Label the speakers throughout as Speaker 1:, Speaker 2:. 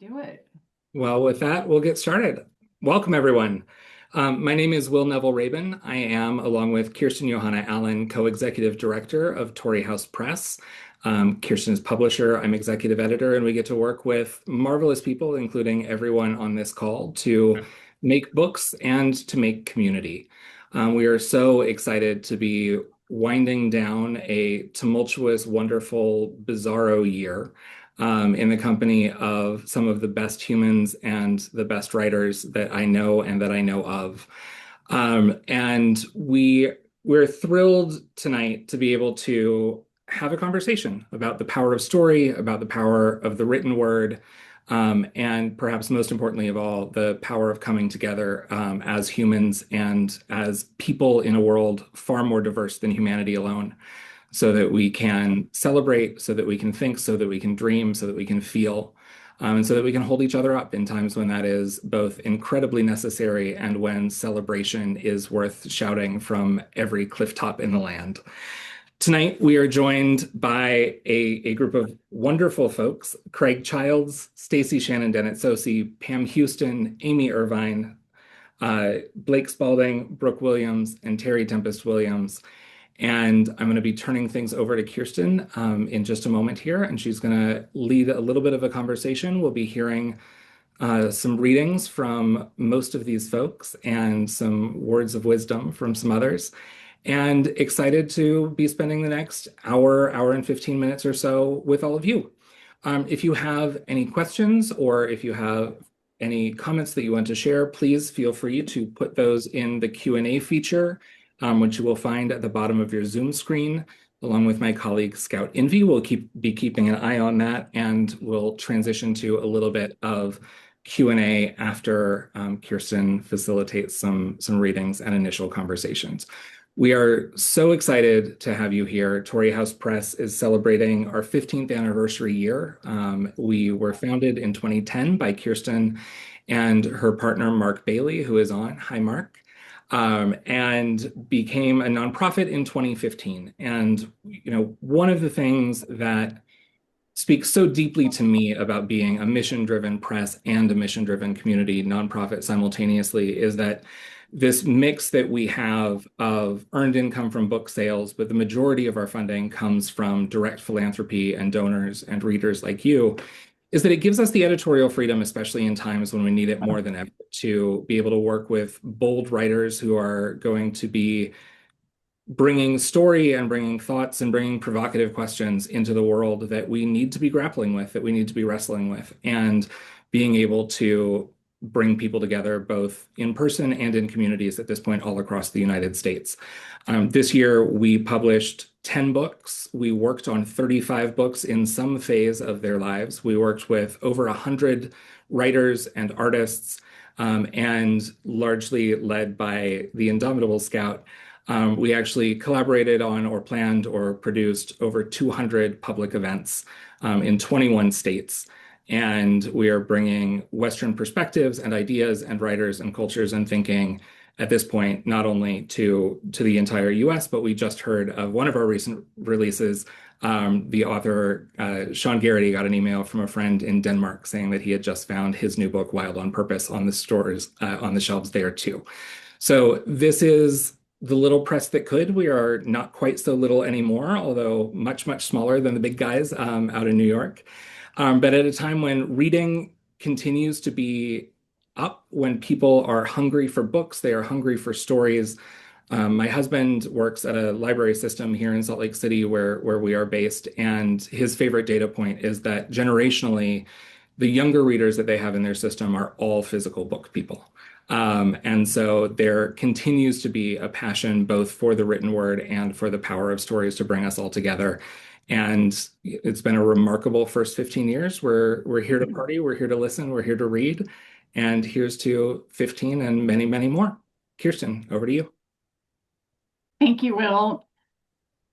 Speaker 1: Do it.
Speaker 2: Well, with that, we'll get started. Welcome, everyone. My name is Will Neville-Rehbehn. I am, along with Kirsten Johanna Allen, co-executive director of Torrey House Press. Kirsten is publisher, I'm executive editor, and we get to work with marvelous people, including everyone on this call, to make books and to make community. We are so excited to be winding down a tumultuous, wonderful, bizarro year in the company of some of the best humans and the best writers that I know and that I know of. And we're thrilled tonight to be able to have a conversation about the power of story, about the power of the written word, and perhaps most importantly of all, the power of coming together as humans and as people in a world far more diverse than humanity alone, so that we can celebrate, so that we can think, so that we can dream, so that we can feel, and so that we can hold each other up in times when that is both incredibly necessary and when celebration is worth shouting from every clifftop in the land. Tonight, we are joined by a group of wonderful folks: Craig Childs, Stacie Shannon Denetsosie, Pam Houston, Amy Irvine, Blake Spalding, Brooke Williams, and Terry Tempest Williams. And I'm going to be turning things over to Kirsten in just a moment here, and she's going to lead a little bit of a conversation. We'll be hearing some readings from most of these folks and some words of wisdom from some others. And excited to be spending the next hour and 15 minutes or so with all of you. If you have any questions or if you have any comments that you want to share, please feel free to put those in the Q&A feature, which you will find at the bottom of your Zoom screen. Along with my colleague Scout Envy, we'll be keeping an eye on that, and we'll transition to a little bit of Q&A after Kirsten facilitates some readings and initial conversations. We are so excited to have you here. Torrey House Press is celebrating our 15th anniversary year. We were founded in 2010 by Kirsten and her partner, Mark Bailey, who is on. Hi, Mark. And became a nonprofit in 2015. And, one of the things that speaks so deeply to me about being a mission-driven press and a mission-driven community nonprofit simultaneously is that this mix that we have of earned income from book sales, but the majority of our funding comes from direct philanthropy and donors and readers like you, is that it gives us the editorial freedom, especially in times when we need it more than ever, to be able to work with bold writers who are going to be bringing story and bringing thoughts and bringing provocative questions into the world that we need to be grappling with, that we need to be wrestling with, and being able to bring people together both in person and in communities at this point all across the United States. This year, we published 10 books. We worked on 35 books in some phase of their lives. We worked with over 100 writers and artists, and largely led by the indomitable Scout. We actually collaborated on or planned or produced over 200 public events in 21 states. And we are bringing Western perspectives and ideas and writers and cultures and thinking at this point, not only to the entire US, but we just heard of one of our recent releases. The author, Sean Garrity, got an email from a friend in Denmark saying that he had just found his new book, Wild on Purpose, on the stores, on the shelves there too. So this is the little press that could. We are not quite so little anymore, although much, much smaller than the big guys out in New York. But at a time when reading continues to be up, when people are hungry for books, they are hungry for stories. My husband works at a library system here in Salt Lake City where we are based, and his favorite data point is that generationally, the younger readers that they have in their system are all physical book people. And so there continues to be a passion both for the written word and for the power of stories to bring us all together. And it's been a remarkable first 15 years. We're here to party, we're here to listen, we're here to read. And here's to 15 and many, many more. Kirsten, over to you.
Speaker 1: Thank you, Will.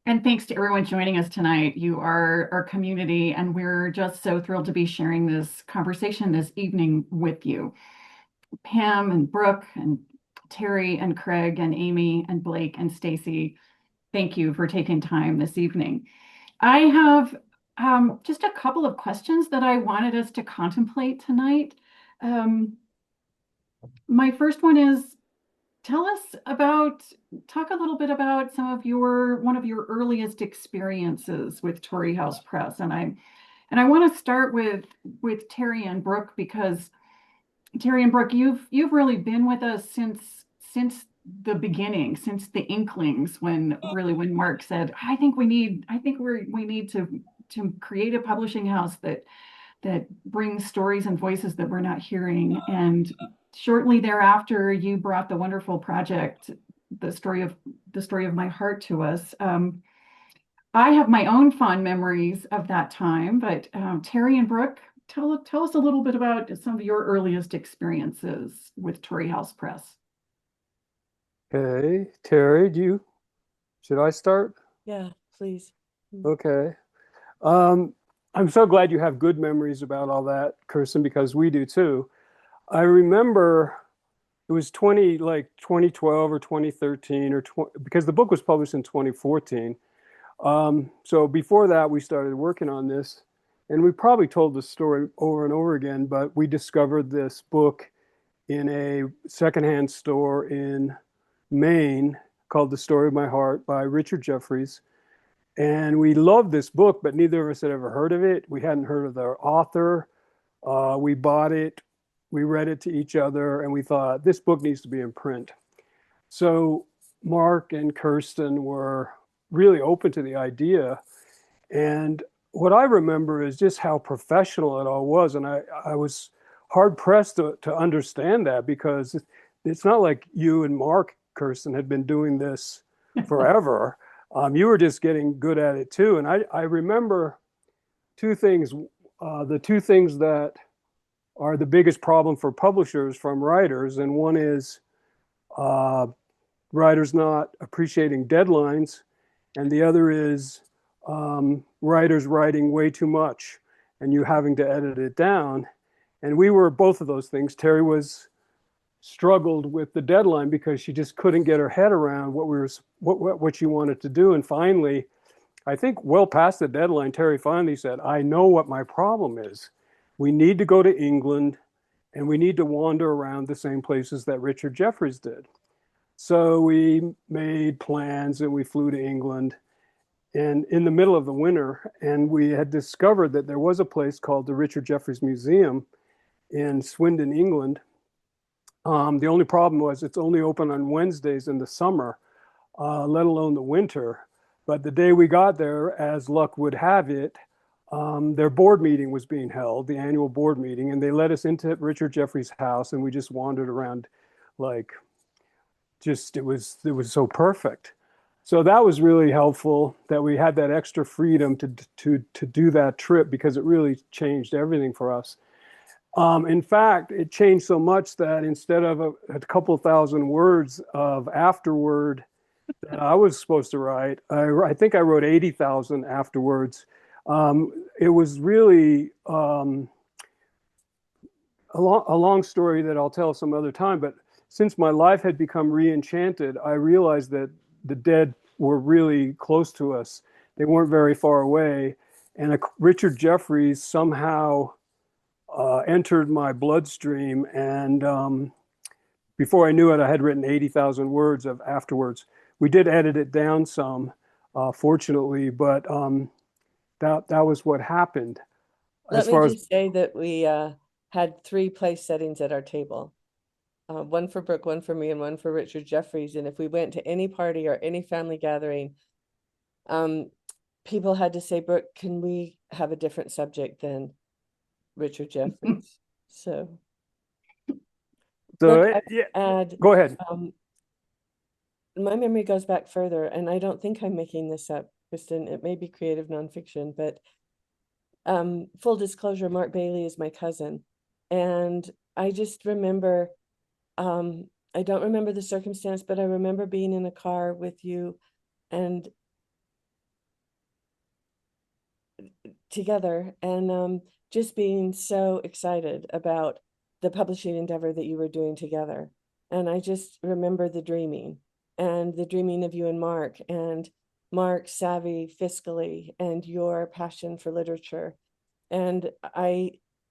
Speaker 1: And thanks to everyone joining us tonight. You are our community, and we're just so thrilled to be sharing this conversation this evening with you. Pam and Brooke and Terry and Craig and Amy and Blake and Stacie, thank you for taking time this evening. I have Just a couple of questions that I wanted us to contemplate tonight. Um, my first one is, tell us about, talk a little bit about one of your earliest experiences with Torrey House Press. And I want to start with Terry and Brooke, because Terry and Brooke, you've really been with us since the beginning, since the Inklings, when Mark said, we need to create a publishing house that brings stories and voices that we're not hearing. And shortly thereafter, you brought the wonderful project, the story of my heart, to us. I have my own fond memories of that time, but Terry and Brooke, tell us a little bit about some of your earliest experiences with Torrey House Press.
Speaker 3: Okay, Terry, should I start?
Speaker 4: Yeah, please.
Speaker 3: Okay. Um, I'm so glad you have good memories about all that, Kirsten, because we do too. I remember it was 2012 or 2013 or 20, because the book was published in 2014. So before that, we started working on this, and we probably told the story over and over again, but we discovered this book in a secondhand store in Maine called The Story of My Heart by Richard Jefferies. And we loved this book, but neither of us had ever heard of it. We hadn't heard of the author. We bought it, we read it to each other, and we thought this book needs to be in print. So Mark and Kirsten were really open to the idea. And what I remember is just how professional it all was. And I was hard pressed to understand that, because it's not like you and Mark, Kirsten, had been doing this forever. You were just getting good at it too. And I remember two things. The two things that are the biggest problem for publishers from writers, and one is writers not appreciating deadlines, and the other is writers writing way too much and you having to edit it down. And we were both of those things. Terry struggled with the deadline because she just couldn't get her head around what she wanted to do. And finally, I think well past the deadline, Terry finally said, I know what my problem is. We need to go to England and we need to wander around the same places that Richard Jefferies did. So we made plans and we flew to England, and in the middle of the winter, and we had discovered that there was a place called the Richard Jefferies Museum in Swindon, England. The only problem was it's only open on Wednesdays in the summer, let alone the winter. But the day we got there, as luck would have it, their board meeting was being held, the annual board meeting, and they let us into Richard Jefferies' house, and we just wandered around like, it was so perfect. So that was really helpful that we had that extra freedom to do that trip, because it really changed everything for us. In fact, it changed so much that instead of a couple thousand words of afterword that I was supposed to write, I think I wrote 80,000 afterwards. It was really a long story that I'll tell some other time, but since my life had become re-enchanted, I realized that the dead were really close to us. They weren't very far away. And Richard Jefferies somehow entered my bloodstream. And before I knew it, I had written 80,000 words of afterwards. We did edit it down some, fortunately, but that was what happened.
Speaker 4: Let me just say that we had 3 place settings at our table. One for Brooke, one for me, and one for Richard Jefferies. And if we went to any party or any family gathering, people had to say, Brooke, can we have a different subject than Richard Jefferies? So Brooke, add,
Speaker 3: go ahead.
Speaker 4: My memory goes back further, and I don't think I'm making this up, Kristen. It may be creative nonfiction, but full disclosure, Mark Bailey is my cousin. And I just remember, I don't remember the circumstance, but I remember being in a car with you and together, and just being so excited about the publishing endeavor that you were doing together. And I just remember the dreaming of you and Mark, and Mark's savvy fiscally and your passion for literature. And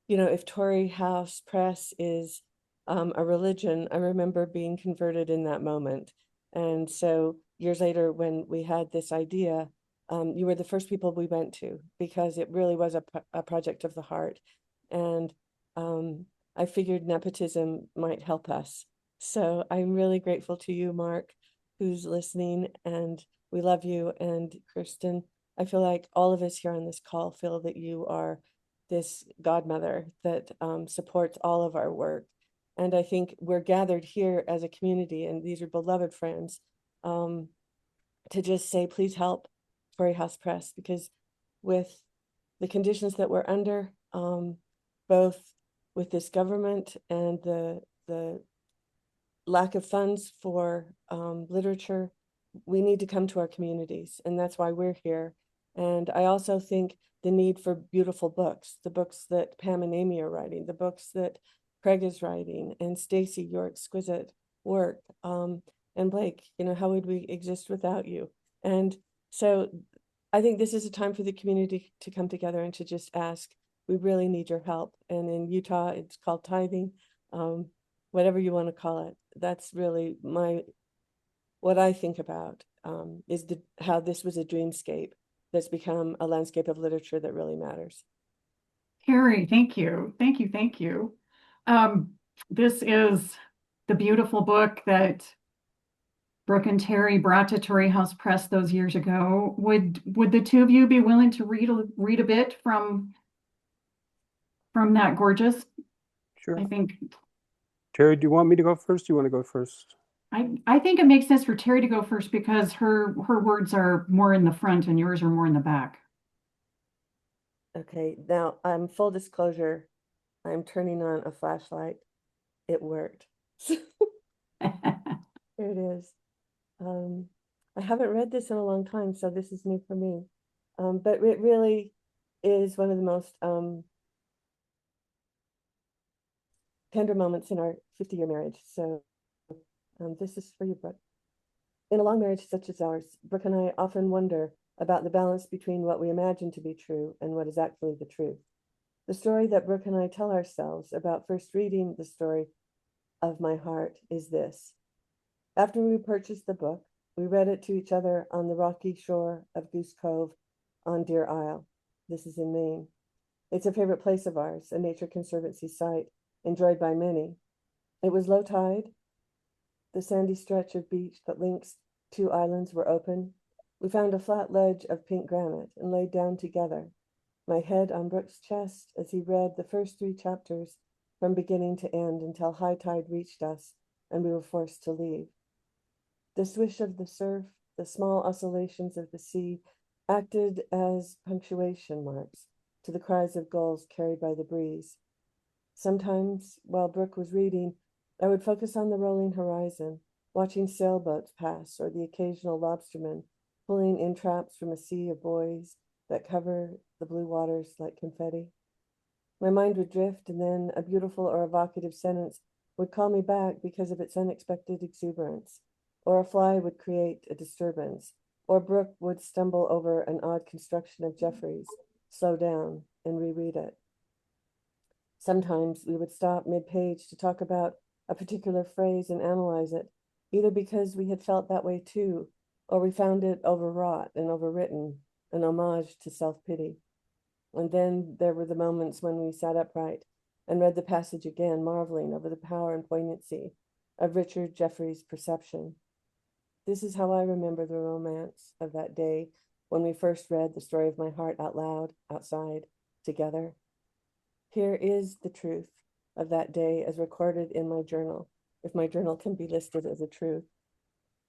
Speaker 4: if Torrey House Press is a religion, I remember being converted in that moment. And so years later, when we had this idea, you were the first people we went to, because it really was a project of the heart. And I figured nepotism might help us. So I'm really grateful to you, Mark, who's listening, and we love you. And Kirsten, I feel like all of us here on this call feel that you are this godmother that supports all of our work. And I think we're gathered here as a community, and these are beloved friends, to just say, please help Torrey House Press, because with the conditions that we're under, both with this government and the lack of funds for literature, we need to come to our communities, and that's why we're here. And I also think the need for beautiful books, the books that Pam and Amy are writing, the books that Craig is writing, and Stacie, your exquisite work, and Blake, how would we exist without you? And so I think this is a time for the community to come together and to just ask, we really need your help. And in Utah, it's called tithing, whatever you want to call it. That's really what I think about, is how this was a dreamscape that's become a landscape of literature that really matters.
Speaker 1: Carrie, thank you. Thank you. Thank you. This is the beautiful book that Brooke and Terry brought to Torrey House Press those years ago. Would the two of you be willing to read a bit from that gorgeous?
Speaker 3: Sure.
Speaker 1: I think
Speaker 3: Terry, do you want me to go first? Do you want to go first?
Speaker 1: I think it makes sense for Terry to go first, because her words are more in the front and yours are more in the back.
Speaker 4: Okay, now full disclosure, I'm turning on a flashlight. It worked. Here it is. I haven't read this in a long time, so this is new for me. But it really is one of the most tender moments in our 50-year marriage. So this is for you, Brooke. In a long marriage such as ours, Brooke and I often wonder about the balance between what we imagine to be true and what is actually the truth. The story that Brooke and I tell ourselves about first reading the story of my heart is this. After we purchased the book, we read it to each other on the rocky shore of Goose Cove on Deer Isle. This is in Maine. It's a favorite place of ours, a nature conservancy site enjoyed by many. It was low tide. The sandy stretch of beach that links two islands were open. We found a flat ledge of pink granite and laid down together, my head on Brooke's chest as he read the first 3 chapters from beginning to end until high tide reached us and we were forced to leave. The swish of the surf, the small oscillations of the sea acted as punctuation marks to the cries of gulls carried by the breeze. Sometimes, while Brooke was reading, I would focus on the rolling horizon, watching sailboats pass or the occasional lobsterman pulling in traps from a sea of buoys that cover the blue waters like confetti. My mind would drift, and then a beautiful or evocative sentence would call me back because of its unexpected exuberance, or a fly would create a disturbance, or Brooke would stumble over an odd construction of Jeffrey's, slow down, and reread it. Sometimes we would stop mid-page to talk about a particular phrase and analyze it, either because we had felt that way too, or we found it overwrought and overwritten, an homage to self-pity. And then there were the moments when we sat upright and read the passage again, marveling over the power and poignancy of Richard Jeffrey's perception. This is how I remember the romance of that day when we first read the story of my heart out loud, outside, together. Here is the truth of that day as recorded in my journal, if my journal can be listed as a truth.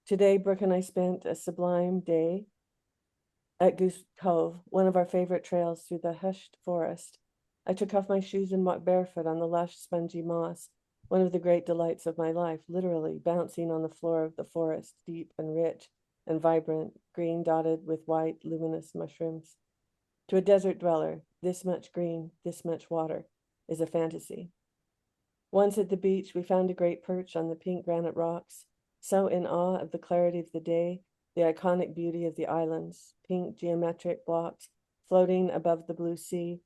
Speaker 4: Today, Brooke and I spent a sublime day at Goose Cove, one of our favorite trails through the hushed forest. I took off my shoes and walked barefoot on the lush, spongy moss, one of the great delights of my life, literally bouncing on the floor of the forest, deep and rich and vibrant, green dotted with white, luminous mushrooms. To a desert dweller, this much green, this much water is a fantasy. Once at the beach, we found a great perch on the pink granite rocks, so in awe of the clarity of the day the iconic beauty of the islands, pink geometric blocks floating above the blue sea,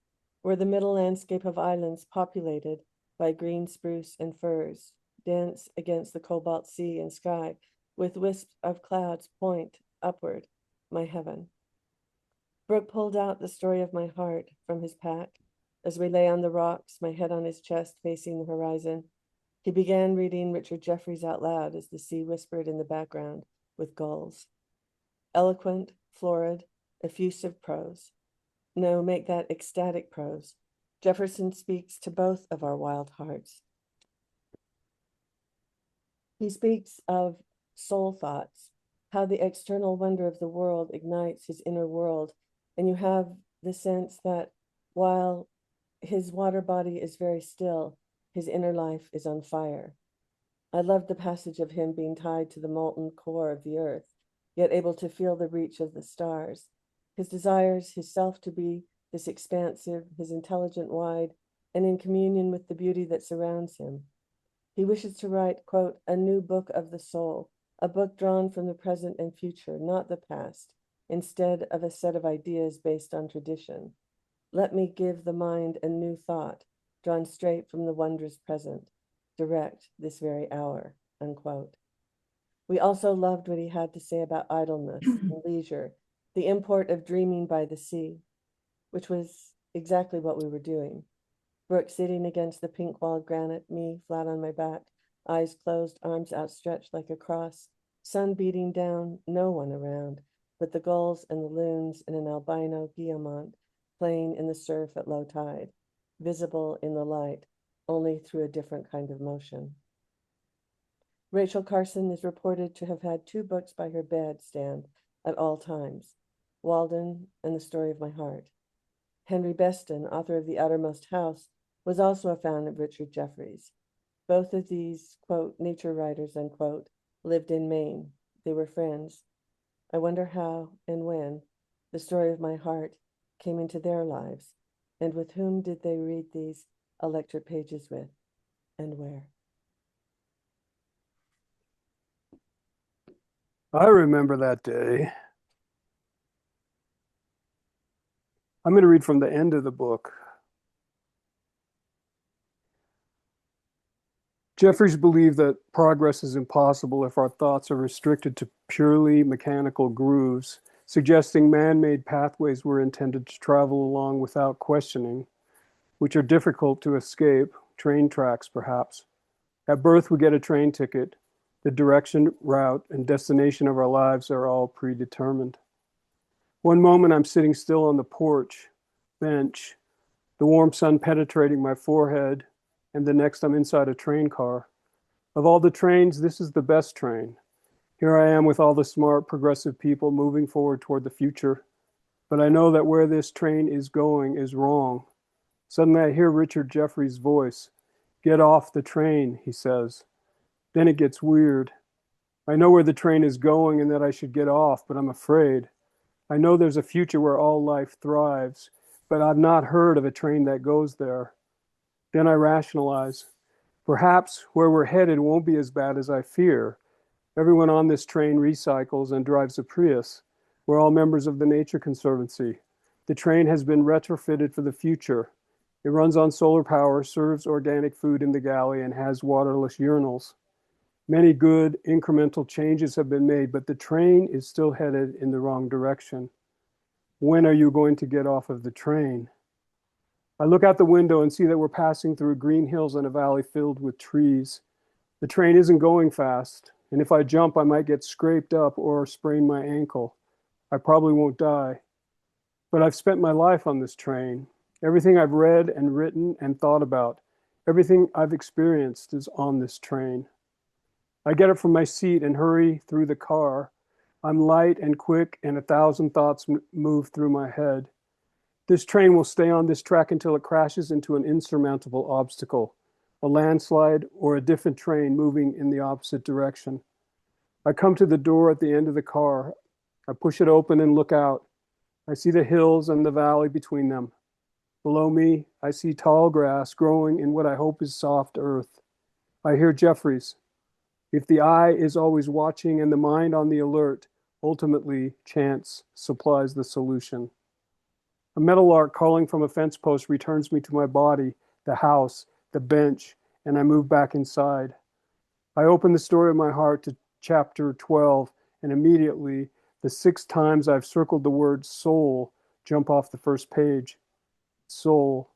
Speaker 4: were the middle landscape of islands populated by green spruce and firs, dense against the cobalt sea and sky, with wisps of clouds point upward, my heaven. Brooke pulled out the story of my heart from his pack. As we lay on the rocks, my head on his chest facing the horizon, he began reading Richard Jefferies out loud as the sea whispered in the background with gulls. Eloquent, florid, effusive prose. No, make that ecstatic prose. Jefferson speaks to both of our wild hearts. He speaks of soul thoughts, how the external wonder of the world ignites his inner world, and you have the sense that while his water body is very still, his inner life is on fire. I loved the passage of him being tied to the molten core of the earth, yet able to feel the reach of the stars. His desires, his self to be this expansive, his intelligent wide, and in communion with the beauty that surrounds him. He wishes to write, quote, a new book of the soul, a book drawn from the present and future, not the past, instead of a set of ideas based on tradition. Let me give the mind a new thought, drawn straight from the wondrous present, direct this very hour, unquote. We also loved what he had to say about idleness and leisure, the import of dreaming by the sea, which was exactly what we were doing. Brooke sitting against the pink-walled granite, me flat on my back, eyes closed, arms outstretched like a cross, sun beating down, no one around, but the gulls and the loons and an albino guillemot playing in the surf at low tide, visible in the light, only through a different kind of motion. Rachel Carson is reported to have had 2 books by her bedstand at all times, Walden and The Story of My Heart. Henry Beston, author of The Outermost House, was also a fan of Richard Jefferies. Both of these, quote, nature writers, unquote, lived in Maine. They were friends. I wonder how and when The Story of My Heart came into their lives, and with whom did they read these electric pages with, and where?
Speaker 3: I remember that day. I'm going to read from the end of the book. Jefferies believed that progress is impossible if our thoughts are restricted to purely mechanical grooves, suggesting man-made pathways were intended to travel along without questioning, which are difficult to escape, train tracks perhaps. At birth, we get a train ticket. The direction, route, and destination of our lives are all predetermined. One moment I'm sitting still on the porch, bench, the warm sun penetrating my forehead, and the next I'm inside a train car. Of all the trains, this is the best train. Here I am with all the smart, progressive people moving forward toward the future. But I know that where this train is going is wrong. Suddenly I hear Richard Jefferies' voice. Get off the train, he says. Then it gets weird. I know where the train is going and that I should get off, but I'm afraid. I know there's a future where all life thrives, but I've not heard of a train that goes there. Then I rationalize. Perhaps where we're headed won't be as bad as I fear. Everyone on this train recycles and drives a Prius. We're all members of the Nature Conservancy. The train has been retrofitted for the future. It runs on solar power, serves organic food in the galley, and has waterless urinals. Many good incremental changes have been made, but the train is still headed in the wrong direction. When are you going to get off of the train? I look out the window and see that we're passing through green hills and a valley filled with trees. The train isn't going fast, and if I jump, I might get scraped up or sprain my ankle. I probably won't die. But I've spent my life on this train. Everything I've read and written and thought about, everything I've experienced is on this train. I get up from my seat and hurry through the car. I'm light and quick, and 1,000 thoughts move through my head. This train will stay on this track until it crashes into an insurmountable obstacle, a landslide or a different train moving in the opposite direction. I come to the door at the end of the car. I push it open and look out. I see the hills and the valley between them. Below me, I see tall grass growing in what I hope is soft earth. I hear Jefferies. If the eye is always watching and the mind on the alert, Ultimately, chance supplies the solution. A meadowlark calling from a fence post returns me to my body, the house, the bench, and I move back inside. I open the story of my heart to chapter 12, and immediately, the 6 times I've circled the word soul jump off the first page. Soul.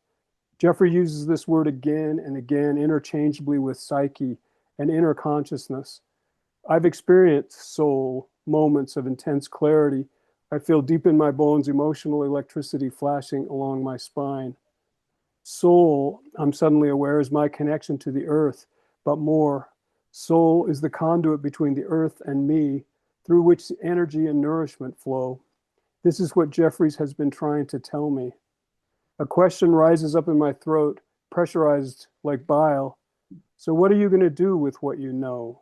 Speaker 3: Jeffrey uses this word again and again, interchangeably with psyche and inner consciousness. I've experienced soul moments of intense clarity. I feel deep in my bones emotional electricity flashing along my spine. Soul, I'm suddenly aware, is my connection to the earth, but more. Soul is the conduit between the earth and me, through which energy and nourishment flow. This is what Jeffries has been trying to tell me. A question rises up in my throat, pressurized like bile. So what are you going to do with what you know?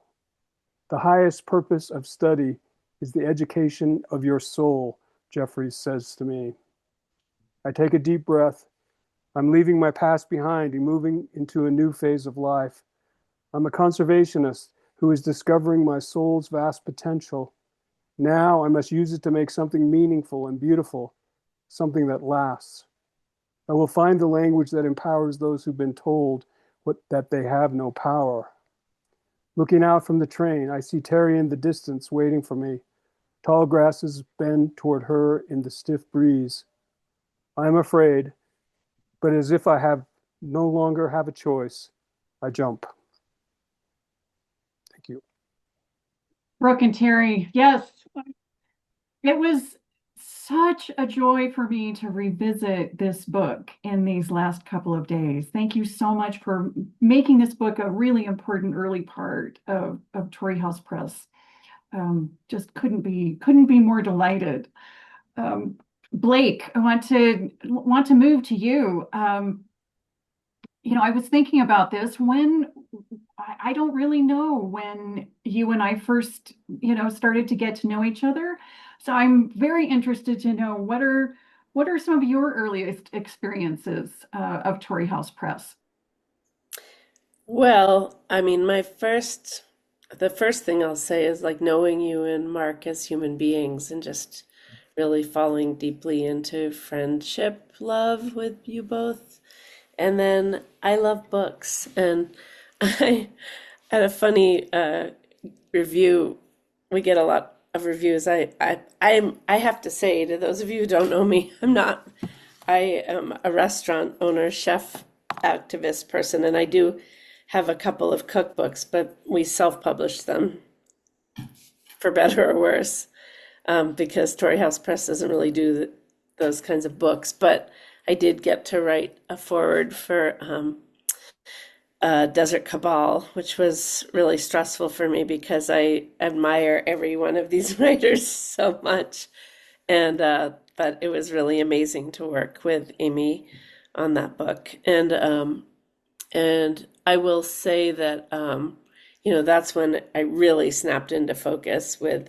Speaker 3: The highest purpose of study is the education of your soul, Jeffries says to me. I take a deep breath. I'm leaving my past behind and moving into a new phase of life. I'm a conservationist who is discovering my soul's vast potential. Now I must use it to make something meaningful and beautiful, something that lasts. I will find the language that empowers those who've been told that they have no power. Looking out from the train, I see Terry in the distance waiting for me. Tall grasses bend toward her in the stiff breeze. I am afraid, but as if I have no longer have a choice, I jump. Thank you.
Speaker 1: Brooke and Terry, yes, it was such a joy for me to revisit this book in these last couple of days. Thank you so much for making this book a really important early part of Torrey House Press. Just couldn't be more delighted. Blake, I want to move to you. I was thinking about this when I don't really know when you and I first, started to get to know each other. So I'm very interested to know what are some of your earliest experiences of Torrey House Press?
Speaker 5: Well, I mean, the first thing I'll say is like knowing you and Mark as human beings and just really falling deeply into friendship, love with you both. And then I love books, and I had a funny review. We get a lot of reviews. I have to say to those of you who don't know me, I am a restaurant owner, chef, activist person, and I do have a couple of cookbooks, but we self-publish them for better or worse, because Torrey House Press doesn't really do those kinds of books. But I did get to write a foreword for Desert Cabal, which was really stressful for me because I admire every one of these writers so much. And but it was really amazing to work with Amy on that book. And I will say that that's when I really snapped into focus with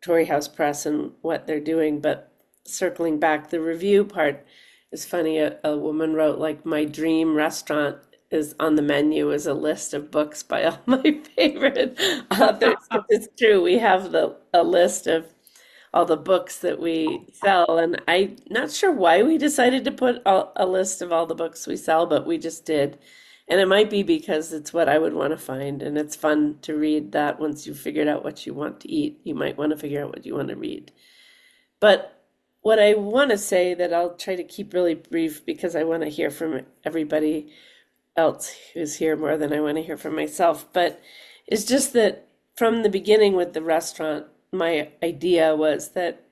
Speaker 5: Torrey House Press and what they're doing. But circling back, the review part is funny. A woman wrote, like, my dream restaurant is on the menu is a list of books by all my favorite authors. 'Cause it's true, we have a list of all the books that we sell, and I'm not sure why we decided to put a list of all the books we sell, but we just did. And it might be because it's what I would want to find, and it's fun to read that once you've figured out what you want to eat. You might want to figure out what you want to read. But what I want to say, that I'll try to keep really brief because I want to hear from everybody else who's here more than I want to hear from myself, but it's just that from the beginning with the restaurant, my idea was that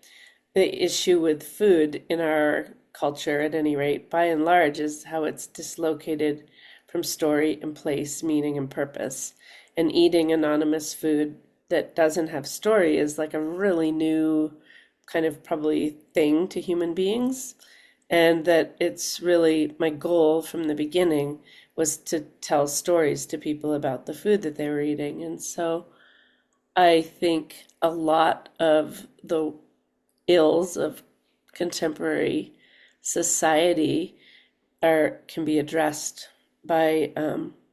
Speaker 5: the issue with food in our culture, at any rate, by and large, is how it's dislocated from story and place, meaning and purpose. And eating anonymous food that doesn't have story is like a really new kind of probably thing to human beings. And that it's really my goal from the beginning was to tell stories to people about the food that they were eating. And so I think a lot of the ills of contemporary society can be addressed by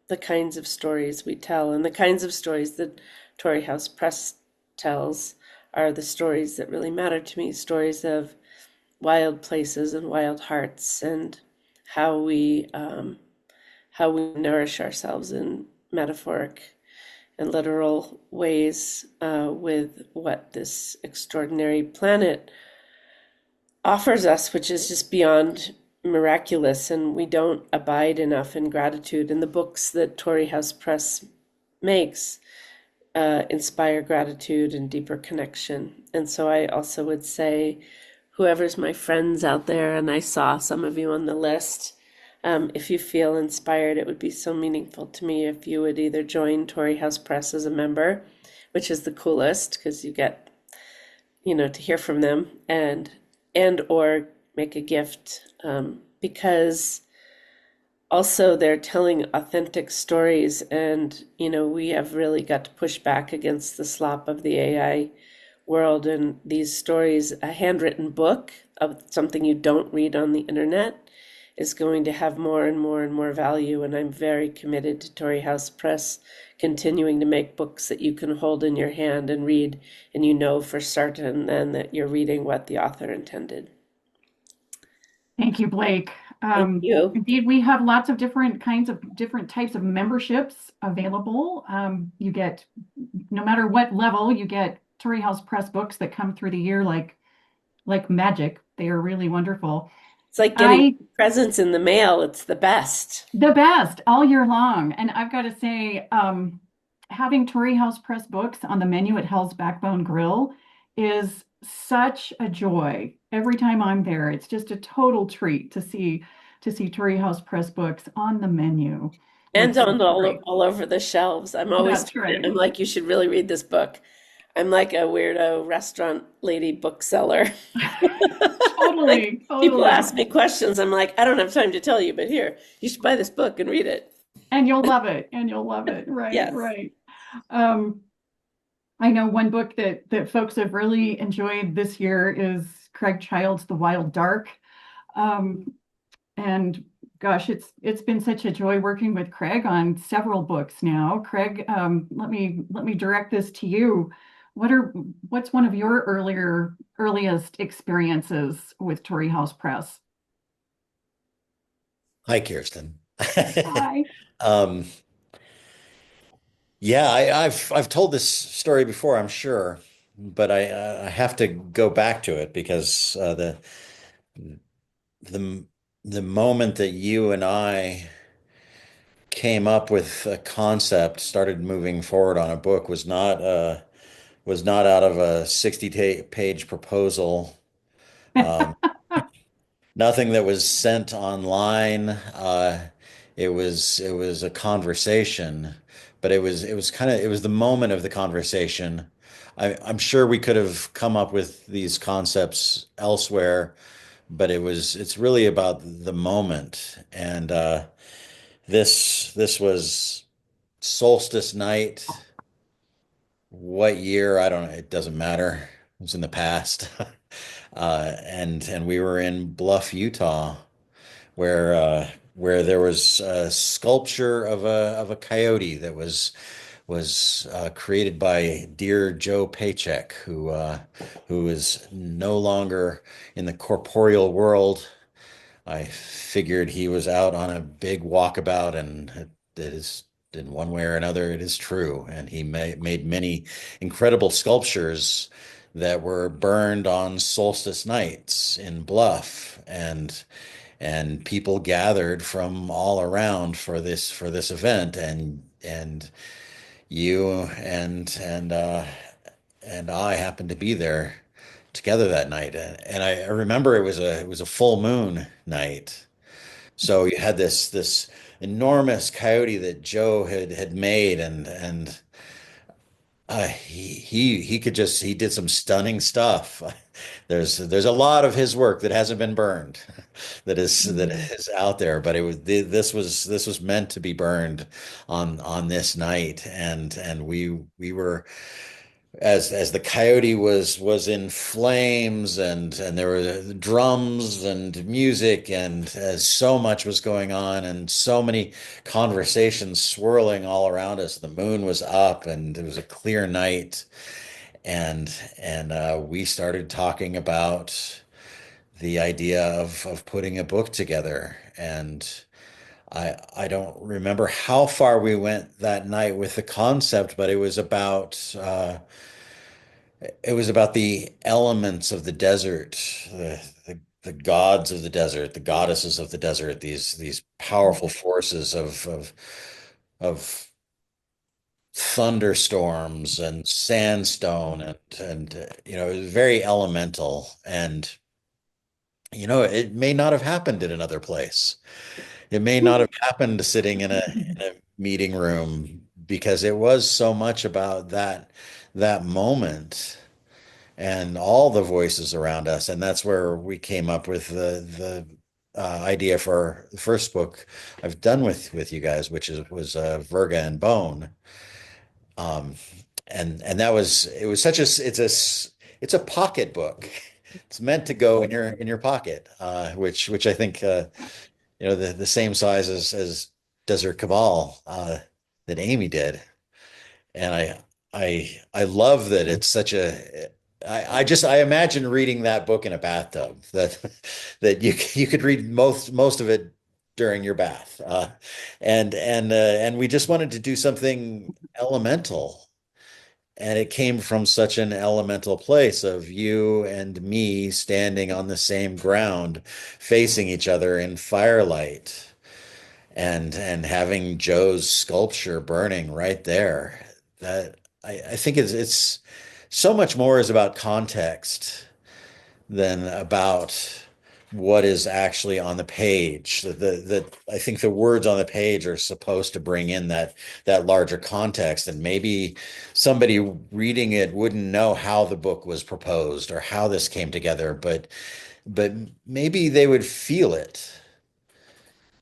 Speaker 5: the kinds of stories we tell, and the kinds of stories that Torrey House Press tells are the stories that really matter to me, stories of wild places and wild hearts, and how we um, how we nourish ourselves in metaphoric and literal ways with what this extraordinary planet offers us, which is just beyond miraculous, and we don't abide enough in gratitude. And the books that Torrey House Press makes inspire gratitude and deeper connection. And so I also would say, whoever's my friends out there, and I saw some of you on the list, if you feel inspired, it would be so meaningful to me if you would either join Torrey House Press as a member, which is the coolest because you get, to hear from them, and or make a gift, because also they're telling authentic stories, and we have really got to push back against the slop of the AI world, and these stories, a handwritten book of something you don't read on the internet is going to have more and more and more value. And I'm very committed to Torrey House Press continuing to make books that you can hold in your hand and read, and for certain then that you're reading what the author intended.
Speaker 1: Thank you, Blake.
Speaker 5: Thank you.
Speaker 1: Indeed, we have lots of different types of memberships available. You get, no matter what level, you get Torrey House Press books that come through the year like magic. They are really wonderful.
Speaker 5: It's like getting presents in the mail. It's the best.
Speaker 1: The best all year long. And I've got to say, having Torrey House Press books on the menu at Hell's Backbone Grill is such a joy. Every time I'm there, it's just a total treat to see Torrey House Press books on the menu.
Speaker 5: And on all over the shelves. I'm always,
Speaker 1: That's right.
Speaker 5: I'm like, you should really read this book. I'm like a weirdo restaurant lady bookseller.
Speaker 1: Totally.
Speaker 5: People ask me questions. I'm like, I don't have time to tell you, but here, you should buy this book and read it.
Speaker 1: And you'll love it. Right,
Speaker 5: Yes.
Speaker 1: right. I know one book that folks have really enjoyed this year is Craig Child's The Wild Dark. And gosh, it's been such a joy working with Craig on several books now. Craig, let me direct this to you. What's one of your earliest experiences with Torrey House Press?
Speaker 6: Hi, Kirsten.
Speaker 1: Hi.
Speaker 6: Yeah, I've told this story before, I'm sure, but I have to go back to it because the the moment that you and I came up with a concept, started moving forward on a book was not out of a 60 page proposal. Um, Nothing that was sent online. It was a conversation, but it was the moment of the conversation. I'm sure we could have come up with these concepts elsewhere, but it's really about the moment. And this was solstice night. What year? I don't know. It doesn't matter. It was in the past. And we were in Bluff, Utah, where there was a sculpture of a coyote that was created by dear Joe Paycheck, who is no longer in the corporeal world. I figured he was out on a big walkabout, and it is in one way or another, it is true. And he made many incredible sculptures that were burned on solstice nights in Bluff, and people gathered from all around for this event, and you and I happened to be there together that night, and I remember it was a full moon night. So you had this enormous coyote that Joe had made, and he did some stunning stuff. There's a lot of his work that hasn't been burned, that is out there, but this was meant to be burned on this night, and we were, as the coyote was in flames, and there were drums and music, and as so much was going on, and so many conversations swirling all around us. The moon was up, and it was a clear night, and we started talking about the idea of putting a book together. And I don't remember how far we went that night with the concept, but it was about the elements of the desert, the gods of the desert, the goddesses of the desert, these powerful forces of thunderstorms and sandstone and it was very elemental. And it may not have happened in another place. It may not have happened sitting in a meeting room, because it was so much about that moment and all the voices around us. And that's where we came up with the idea for the first book I've done with you guys, which was Virga and Bone. Um, and that was it was such a it's a pocket book. It's meant to go in your pocket, which I think the same size as Desert Cabal that Amy did. And I love that it's such a I imagine reading that book in a bathtub, that you could read most of it during your bath. And we just wanted to do something elemental. And it came from such an elemental place of you and me standing on the same ground, facing each other in firelight, and having Joe's sculpture burning right there. That I think it's so much more is about context than about what is actually on the page. That I think the words on the page are supposed to bring in that larger context, and maybe somebody reading it wouldn't know how the book was proposed or how this came together, but maybe they would feel it.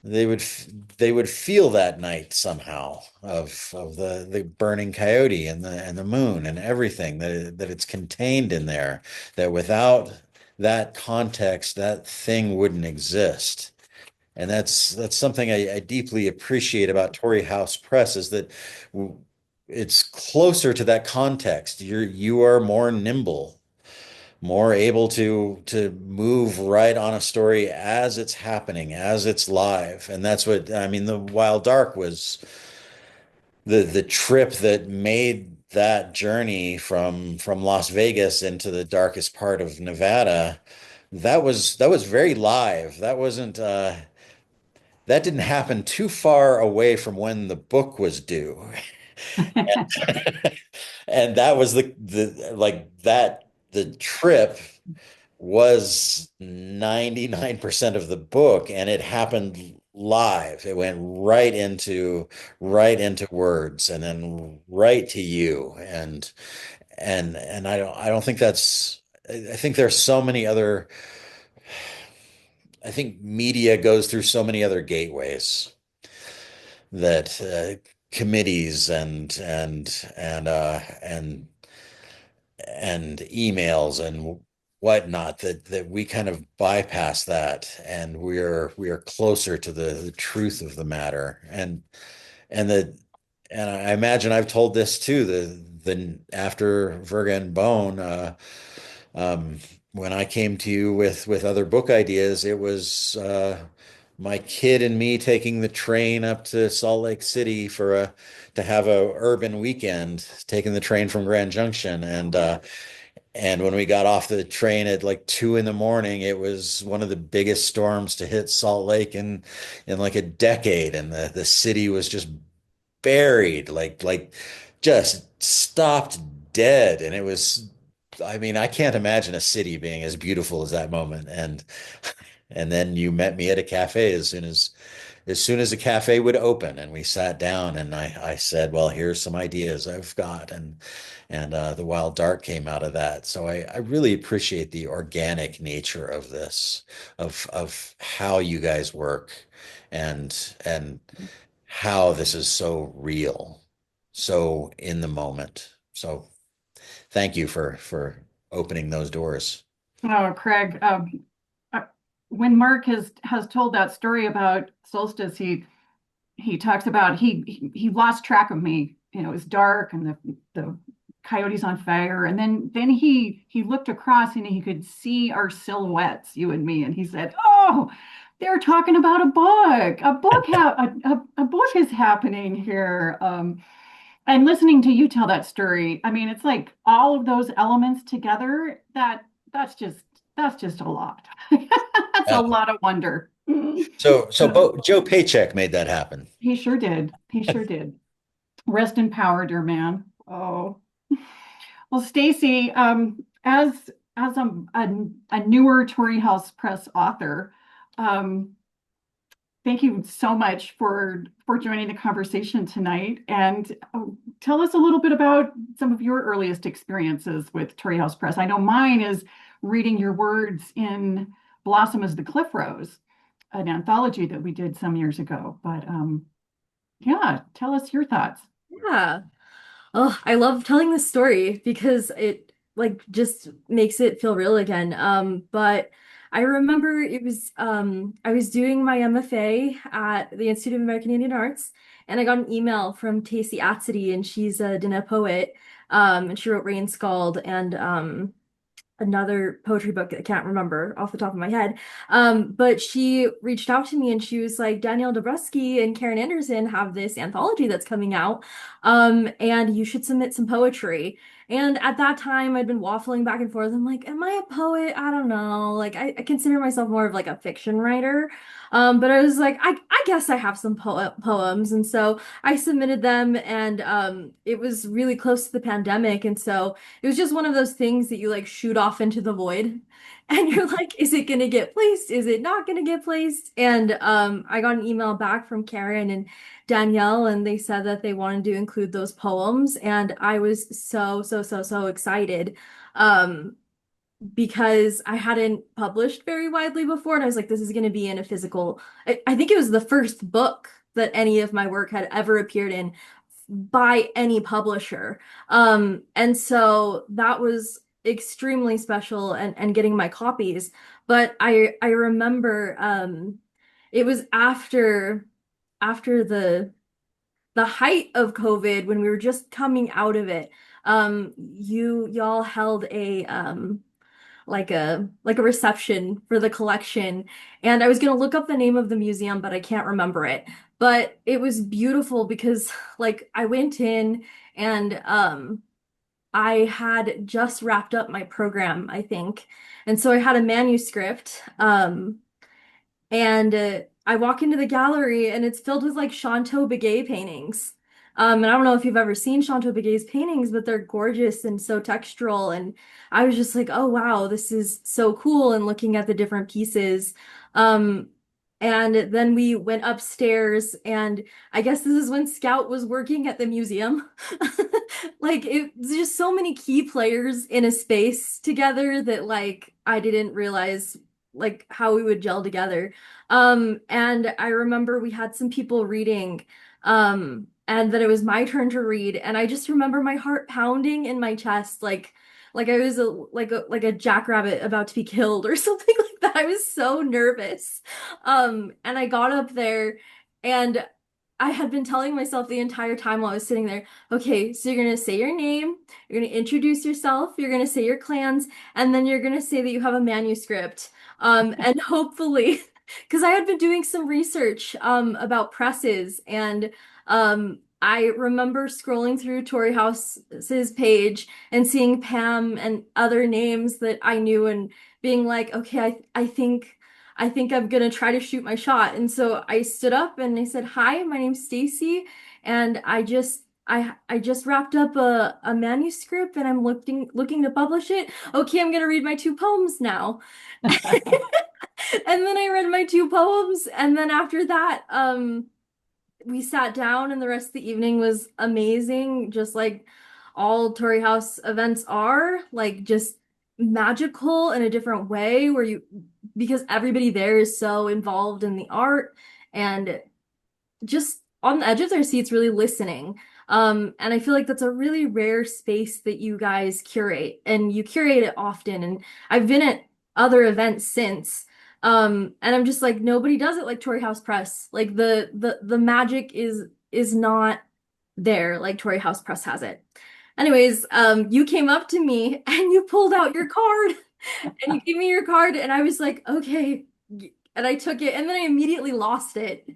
Speaker 6: They would feel that night somehow of the burning coyote and the moon and everything that it's contained in there, that without that context that thing wouldn't exist. And that's something I deeply appreciate about Torrey House Press, is that it's closer to that context. You are more nimble, more able to move right on a story as it's happening, as it's live. And that's what I mean. The Wild Dark was the trip that made that journey from Las Vegas into the darkest part of Nevada. That was very live. That didn't happen too far away from when the book was due. And that was the like that the trip was 99% of the book, and it happened live. It went right into words, and then right to you. And I don't think that's I think there's so many other I think media goes through so many other gateways, that committees and emails and whatnot, that we kind of bypass that, and we are closer to the truth of the matter. And I imagine I've told this too, the after Virga and Bone, um, when I came to you with other book ideas, it was my kid and me taking the train up to Salt Lake City to have a urban weekend, taking the train from Grand Junction. And when we got off the train at like 2 in the morning, it was one of the biggest storms to hit Salt Lake in like a decade. And the city was just buried, like just stopped dead. And it was, I mean, I can't imagine a city being as beautiful as that moment. And then you met me at a cafe as soon as the cafe would open, and we sat down, and I said, well, here's some ideas I've got. And the Wild Dark came out of that. So I really appreciate the organic nature of this, of how you guys work, and how this is so real, so in the moment. So thank you for opening those doors.
Speaker 1: Oh, Craig, uh, when Mark has told that story about Solstice, he talks about he lost track of me. You know, it was dark and the Coyotes on Fire. And then he looked across and he could see our silhouettes, you and me, and he said, "Oh, they're talking about a book. A book is happening here." And listening to you tell that story, I mean, it's like all of those elements together. That's just that's just a lot. That's a
Speaker 6: Yeah.
Speaker 1: lot of wonder.
Speaker 6: Joe Paycheck made that happen.
Speaker 1: He sure did. He sure did. Rest in power, dear man. Oh. Well, Stacie, as a newer Torrey House Press author, um, thank you so much for joining the conversation tonight. And tell us a little bit about some of your earliest experiences with Torrey House Press. I know mine is reading your words in Blossom as the Cliff Rose, an anthology that we did some years ago. But yeah, tell us your thoughts.
Speaker 7: Yeah. Oh, I love telling this story because it like just makes it feel real again. But I remember it was I was doing my MFA at the Institute of American Indian Arts, and I got an email from Tacie, and she's a Dene poet. And she wrote Rain Scald and another poetry book that I can't remember off the top of my head. But she reached out to me and she was like, Danielle Dabrowski and Karen Anderson have this anthology that's coming out. And you should submit some poetry. And at that time, I'd been waffling back and forth. I'm like, am I a poet? I don't know. Like, I consider myself more of like a fiction writer. But I was like, I guess I have some poems. And so I submitted them, and it was really close to the pandemic. And so it was just one of those things that you like shoot off into the void. And you're like, is it gonna get placed? Is it not gonna get placed? And I got an email back from Karen and Danielle, and they said that they wanted to include those poems. And I was so excited. Because I hadn't published very widely before, and I was like, this is going to be in a physical. I think it was the first book that any of my work had ever appeared in by any publisher. And so that was extremely special, and getting my copies. But I remember it was after the height of COVID, when we were just coming out of it. Y'all held a like a reception for the collection, and I was gonna look up the name of the museum, but I can't remember it. But it was beautiful because like I went in, and I had just wrapped up my program, I think, and so I had a manuscript. And I walk into the gallery, and it's filled with like Chanteau Begay paintings. And I don't know if you've ever seen Chanteau Begay's paintings, but they're gorgeous and so textural. And I was just like, oh wow, this is so cool. And looking at the different pieces. Um, and then we went upstairs, and I guess this is when Scout was working at the museum. Like it's just so many key players in a space together that like I didn't realize like how we would gel together. And I remember we had some people reading, and that it was my turn to read, and I just remember my heart pounding in my chest, like I was like a jackrabbit about to be killed or something like that. I was so nervous. And I got up there, and I had been telling myself the entire time while I was sitting there, okay, so you're gonna say your name, you're gonna introduce yourself, you're gonna say your clans, and then you're gonna say that you have a manuscript. And hopefully, because I had been doing some research about presses, and I remember scrolling through Torrey House's page and seeing Pam and other names that I knew, and being like, okay, I think I'm gonna try to shoot my shot. And so I stood up and I said, hi, my name's Stacie, and I just wrapped up a manuscript, and I'm looking to publish it. Okay, I'm gonna read my two poems now. And then I read my two poems, and then after that, we sat down, and the rest of the evening was amazing, just like all Torrey House events are, like just magical in a different way, where because everybody there is so involved in the art and just on the edge of their seats, really listening. And I feel like that's a really rare space that you guys curate, and you curate it often. And I've been at other events since. And I'm just like, nobody does it like Torrey House Press. Like the magic is not there like Torrey House Press has it. Anyways, you came up to me and you pulled out your card and you gave me your card, and I was like, okay. And I took it, and then I immediately lost it.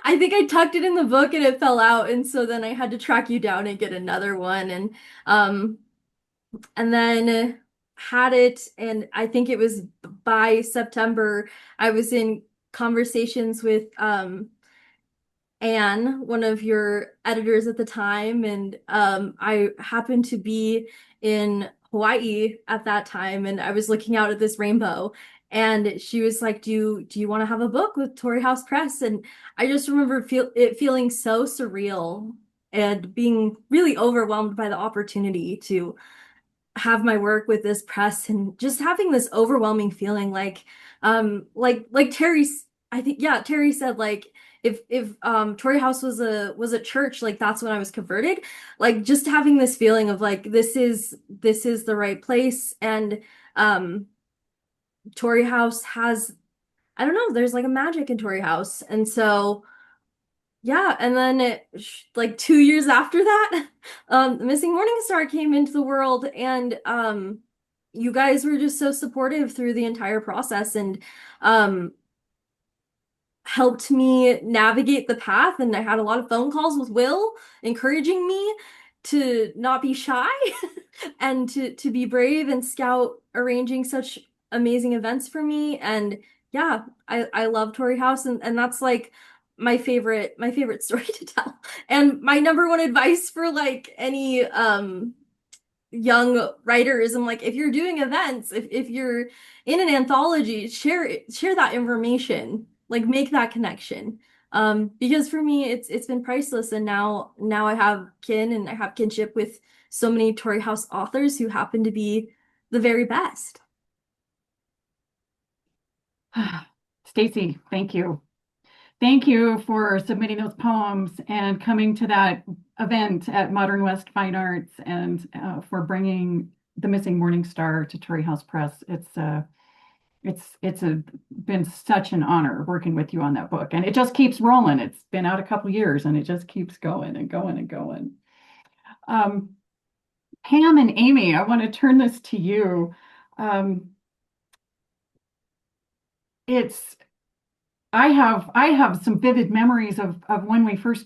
Speaker 7: I think I tucked it in the book and it fell out, and so then I had to track you down and get another one, um and then had it, and I think it was by September I was in conversations with Anne, one of your editors at the time, and I happened to be in Hawaii at that time, and I was looking out at this rainbow, and she was like, "Do you want to have a book with Torrey House Press?" And I just remember it feeling so surreal and being really overwhelmed by the opportunity to have my work with this press, and just having this overwhelming feeling like I think, yeah, Terry said, like, if Torrey House was a church, like that's when I was converted. Like, just having this feeling of like this is the right place. And um Torrey House has, I don't know, there's like a magic in Torrey House. And so yeah, and then like 2 years after that, the Missing Morning Star came into the world, and you guys were just so supportive through the entire process, and um, helped me navigate the path. And I had a lot of phone calls with Will encouraging me to not be shy and to be brave and scout, arranging such amazing events for me. And yeah, I love Torrey House, and that's like my favorite story to tell. And my number one advice for like any young writers, I'm like, if you're doing events, if you're in an anthology, share that information, like make that connection. Because for me it's been priceless, and now I have kin, and I have kinship with so many Torrey House authors who happen to be the very best.
Speaker 1: Stacie, thank you. Thank you for submitting those poems and coming to that event at Modern West Fine Arts, and for bringing The Missing Morning Star to Torrey House Press. It's been such an honor working with you on that book, and it just keeps rolling. It's been out a couple years, and it just keeps going and going and going. Pam and Amy, I want to turn this to you. Um, it's I have some vivid memories of when we first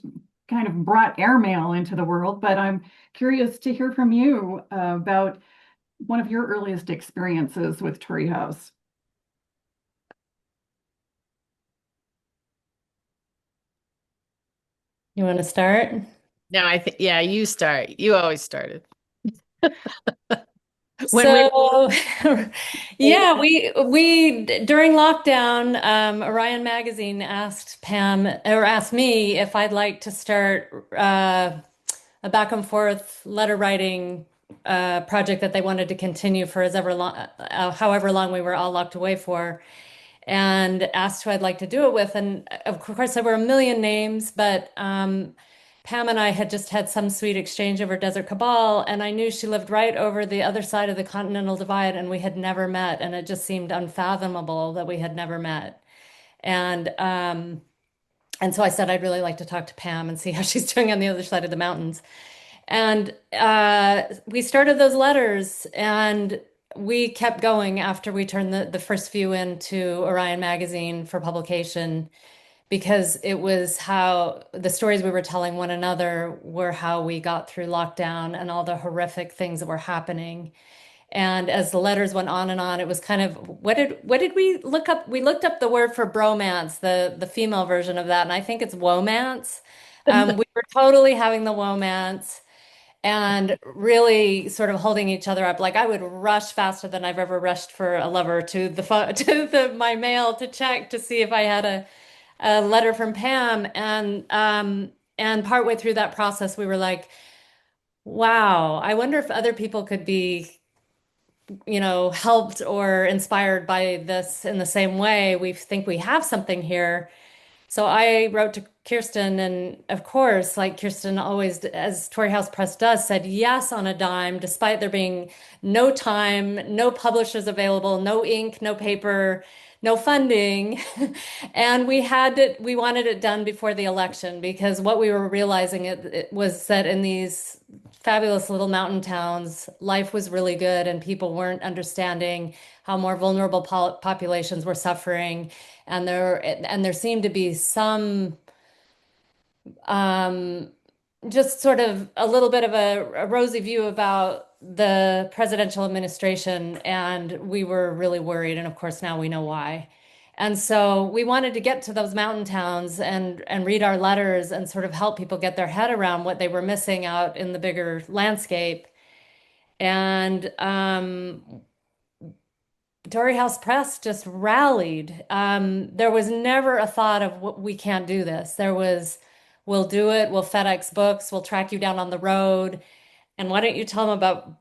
Speaker 1: kind of brought airmail into the world, but I'm curious to hear from you about one of your earliest experiences with Torrey House.
Speaker 8: You want to start?
Speaker 9: No, I think, yeah, you start. You always started.
Speaker 8: So, yeah, we during lockdown, Orion Magazine asked Pam, or asked me, if I'd like to start a back and forth letter writing project that they wanted to continue for however long we were all locked away for, and asked who I'd like to do it with. And of course, there were a million names, but Pam and I had just had some sweet exchange over Desert Cabal, and I knew she lived right over the other side of the Continental Divide, and we had never met, and it just seemed unfathomable that we had never met. And so I said I'd really like to talk to Pam and see how she's doing on the other side of the mountains. And we started those letters, and we kept going after we turned the first few into Orion Magazine for publication, because it was how the stories we were telling one another were how we got through lockdown and all the horrific things that were happening. And as the letters went on and on, it was kind of, what did we look up? We looked up the word for bromance, the female version of that, and I think it's womance. We were totally having the womance and really sort of holding each other up. Like, I would rush faster than I've ever rushed for a lover to the phone, my mail to check to see if I had a letter from Pam. And partway through that process, we were like, wow, I wonder if other people could be, helped or inspired by this in the same way. We think we have something here. So I wrote to Kirsten, and of course, like Kirsten always, as Torrey House Press does, said yes on a dime, despite there being no time, no publishers available, no ink, no paper, no funding. And we wanted it done before the election, because what we were realizing it was that in these fabulous little mountain towns. Life was really good, and people weren't understanding how more vulnerable populations were suffering. And there seemed to be some um, just sort of a little bit of a rosy view about the presidential administration, and we were really worried. And of course, now we know why. And so we wanted to get to those mountain towns and read our letters and sort of help people get their head around what they were missing out in the bigger landscape. And Torrey House Press just rallied. There was never a thought of we can't do this. There was, we'll do it. We'll FedEx books. We'll track you down on the road. And why don't you tell them about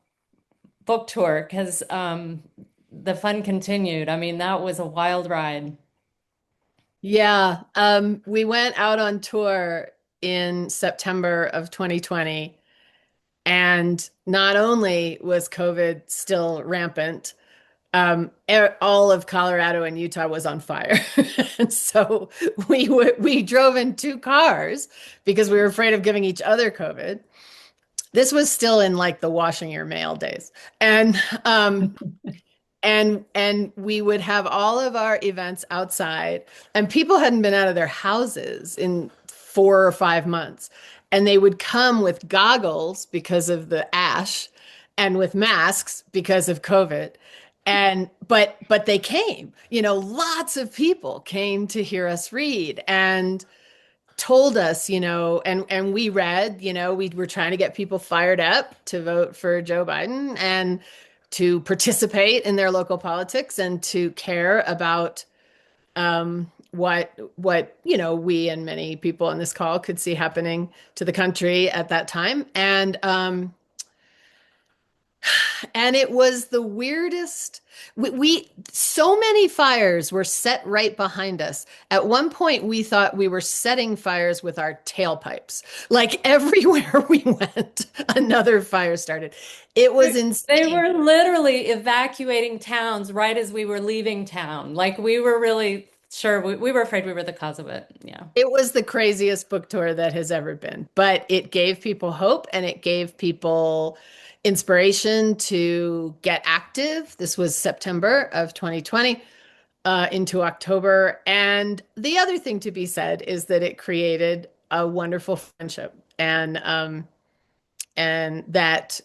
Speaker 8: book tour? Because the fun continued. I mean, that was a wild ride.
Speaker 9: Yeah, we went out on tour in September of 2020, and not only was COVID still rampant, all of Colorado and Utah was on fire. And so we drove in two cars because we were afraid of giving each other COVID. This was still in like the washing your mail days. And we would have all of our events outside, and people hadn't been out of their houses in 4 or 5 months. And they would come with goggles because of the ash and with masks because of COVID. But they came, lots of people came to hear us read and told us, and we read, we were trying to get people fired up to vote for Joe Biden and to participate in their local politics and to care about what we and many people on this call could see happening to the country at that time. And it was the weirdest. So many fires were set right behind us. At one point, we thought we were setting fires with our tailpipes. Like everywhere we went, another fire started. It was insane.
Speaker 8: They were literally evacuating towns right as we were leaving town. Like we were really sure, we were afraid we were the cause of it. Yeah.
Speaker 9: It was the craziest book tour that has ever been, but it gave people hope and it gave people inspiration to get active. This was September of 2020 into October. And the other thing to be said is that it created a wonderful friendship and that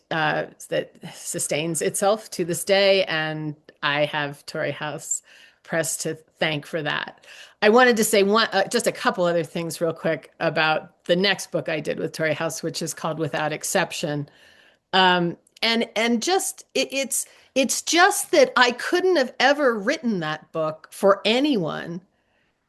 Speaker 9: sustains itself to this day. And I have Torrey House Press to thank for that. I wanted to say just a couple other things real quick about the next book I did with Torrey House, which is called Without Exception. It's just that I couldn't have ever written that book for anyone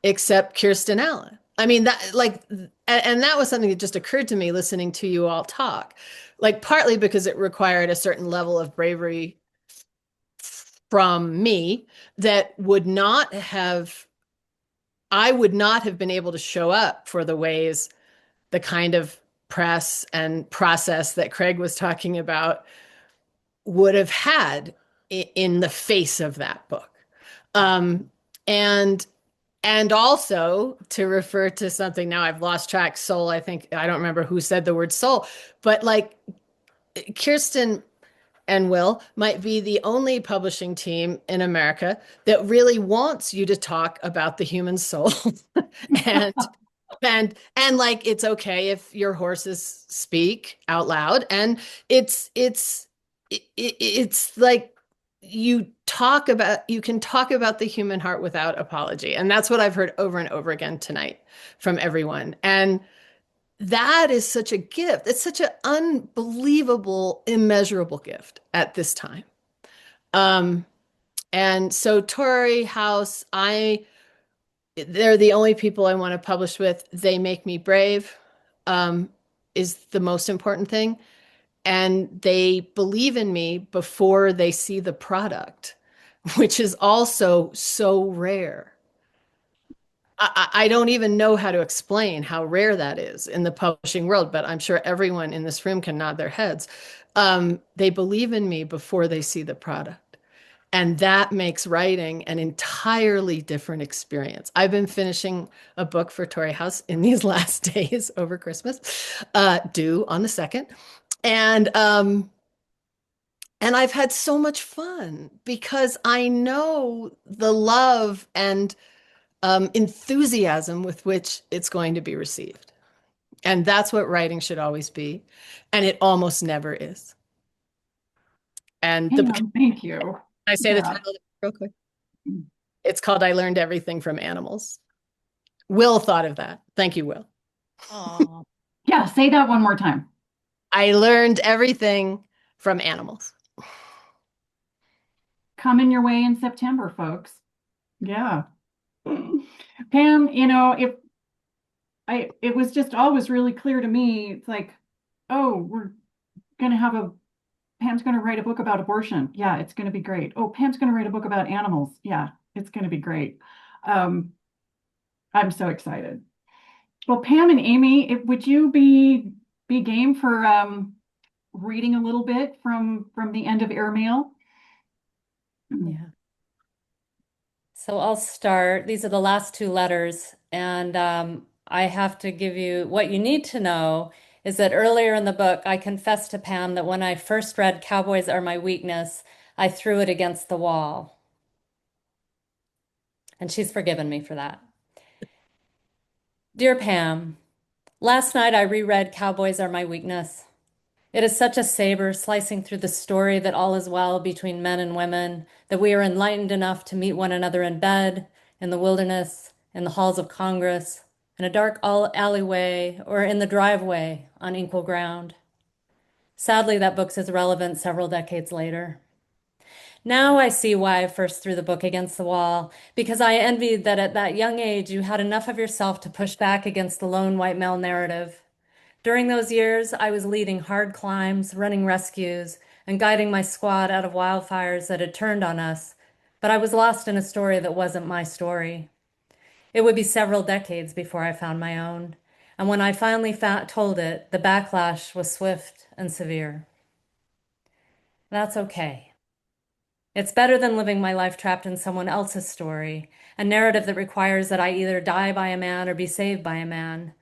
Speaker 9: except Kirsten Allen. I mean, and that was something that just occurred to me listening to you all talk, like partly because it required a certain level of bravery from me that I would not have been able to show up for the kind of press and process that Craig was talking about would have had in the face of that book. And also to refer to something, now I've lost track, soul, I don't remember who said the word soul, but like Kirsten and Will might be the only publishing team in America that really wants you to talk about the human soul and like it's okay if your horses speak out loud, and it's like you can talk about the human heart without apology, and that's what I've heard over and over again tonight from everyone. And that is such a gift. It's such an unbelievable, immeasurable gift at this time. And so Torrey House, they're the only people I want to publish with. They make me brave, is the most important thing. And they believe in me before they see the product, which is also so rare. I don't even know how to explain how rare that is in the publishing world, but I'm sure everyone in this room can nod their heads. They believe in me before they see the product. And that makes writing an entirely different experience. I've been finishing a book for Torrey House in these last days over Christmas, due on the 2nd. And um, and I've had so much fun because I know the love and enthusiasm with which it's going to be received. And that's what writing should always be. And it almost never is. And can
Speaker 1: Pam, thank you.
Speaker 9: I say the
Speaker 1: Yeah.
Speaker 9: title real quick? It's called I Learned Everything from Animals. Will thought of that. Thank you, Will.
Speaker 8: Oh,
Speaker 1: Yeah, say that one more time.
Speaker 9: I learned everything from animals.
Speaker 1: Coming your way in September, folks. Yeah. Pam, it was just always really clear to me. It's like, oh, we're gonna have a Pam's gonna write a book about abortion. Yeah, it's gonna be great. Oh, Pam's gonna write a book about animals. Yeah, it's gonna be great. Um, I'm so excited. Well, Pam and Amy, would you be game for reading a little bit from the end of Airmail?
Speaker 8: yeah. So I'll start. These are the last two letters, and I have to give you what you need to know is that earlier in the book, I confessed to Pam that when I first read Cowboys Are My Weakness, I threw it against the wall. And she's forgiven me for that. Dear Pam, last night I reread Cowboys Are My Weakness. It is such a saber slicing through the story that all is well between men and women, that we are enlightened enough to meet one another in bed, in the wilderness, in the halls of Congress, in a dark alleyway, or in the driveway on equal ground. Sadly, that book is relevant several decades later. Now I see why I first threw the book against the wall, because I envied that at that young age you had enough of yourself to push back against the lone white male narrative. During those years, I was leading hard climbs, running rescues, and guiding my squad out of wildfires that had turned on us, but I was lost in a story that wasn't my story. It would be several decades before I found my own, and when I finally told it, the backlash was swift and severe. That's okay. It's better than living my life trapped in someone else's story, a narrative that requires that I either die by a man or be saved by a man.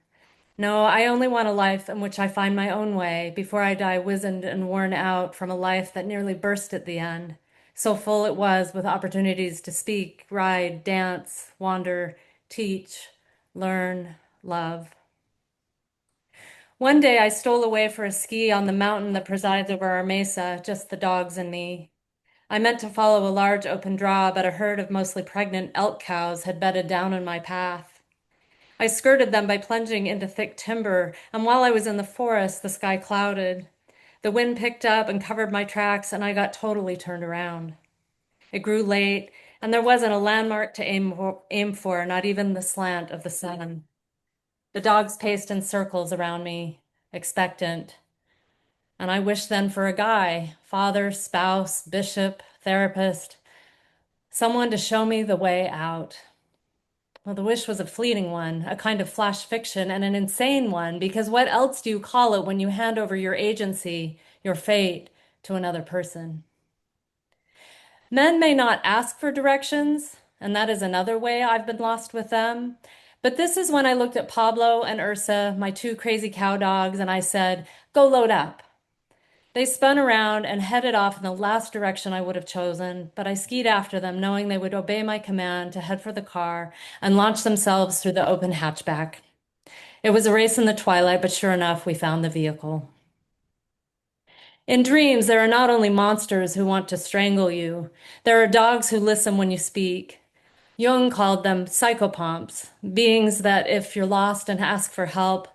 Speaker 8: No, I only want a life in which I find my own way before I die wizened and worn out from a life that nearly burst at the end. So full it was with opportunities to speak, ride, dance, wander, teach, learn, love. One day I stole away for a ski on the mountain that presides over our mesa, just the dogs and me. I meant to follow a large open draw, but a herd of mostly pregnant elk cows had bedded down in my path. I skirted them by plunging into thick timber, and while I was in the forest, the sky clouded. The wind picked up and covered my tracks, and I got totally turned around. It grew late, and there wasn't a landmark to aim for, not even the slant of the sun. The dogs paced in circles around me, expectant. And I wished then for a guy, father, spouse, bishop, therapist, someone to show me the way out. Well, the wish was a fleeting one, a kind of flash fiction, and an insane one, because what else do you call it when you hand over your agency, your fate, to another person? Men may not ask for directions, and that is another way I've been lost with them. But this is when I looked at Pablo and Ursa, my two crazy cow dogs, and I said, "Go load up." They spun around and headed off in the last direction I would have chosen, but I skied after them, knowing they would obey my command to head for the car and launch themselves through the open hatchback. It was a race in the twilight, but sure enough, we found the vehicle. In dreams, there are not only monsters who want to strangle you, there are dogs who listen when you speak. Jung called them psychopomps, beings that, if you're lost and ask for help,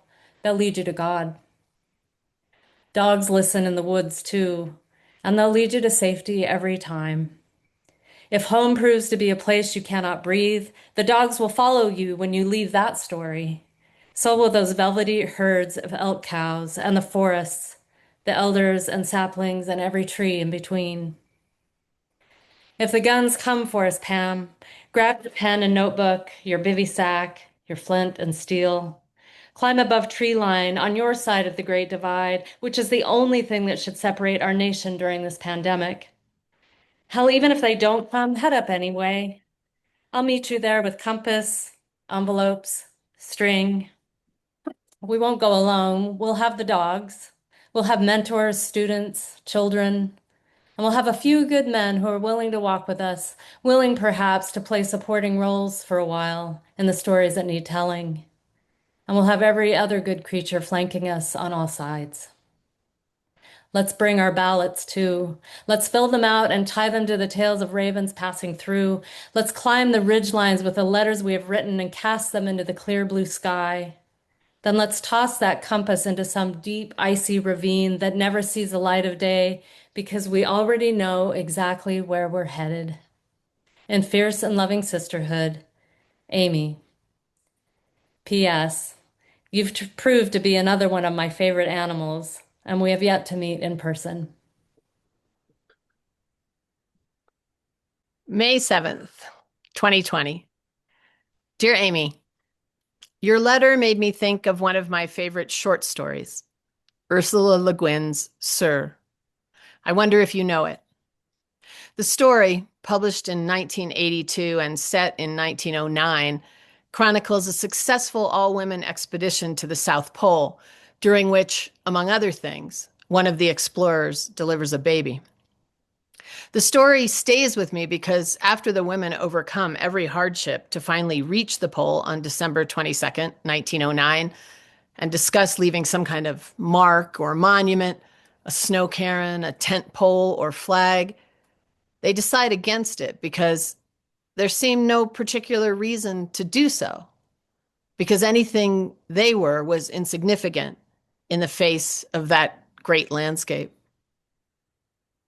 Speaker 8: they'll lead you to God. Dogs listen in the woods too, and they'll lead you to safety every time. If home proves to be a place you cannot breathe, the dogs will follow you when you leave that story. So will those velvety herds of elk cows and the forests, the elders and saplings and every tree in between. If the guns come for us, Pam, grab your pen and notebook, your bivy sack, your flint and steel. Climb above tree line on your side of the Great Divide, which is the only thing that should separate our nation during this pandemic. Hell, even if they don't come, head up anyway. I'll meet you there with compass, envelopes, string. We won't go alone. We'll have the dogs. We'll have mentors, students, children, and we'll have a few good men who are willing to walk with us, willing perhaps to play supporting roles for a while in the stories that need telling. And we'll have every other good creature flanking us on all sides. Let's bring our ballots too. Let's fill them out and tie them to the tails of ravens passing through. Let's climb the ridge lines with the letters we have written and cast them into the clear blue sky. Then let's toss that compass into some deep, icy ravine that never sees the light of day because we already know exactly where we're headed. In fierce and loving sisterhood, Amy. P.S. You've proved to be another one of my favorite animals, and we have yet to meet in person.
Speaker 9: May 7th, 2020. Dear Amy, your letter made me think of one of my favorite short stories, Ursula Le Guin's Sir. I wonder if you know it. The story, published in 1982 and set in 1909, chronicles a successful all-women expedition to the South Pole, during which, among other things, one of the explorers delivers a baby. The story stays with me because after the women overcome every hardship to finally reach the pole on December 22nd, 1909, and discuss leaving some kind of mark or monument, a snow cairn, a tent pole, or flag, they decide against it because there seemed no particular reason to do so, because anything they were was insignificant in the face of that great landscape.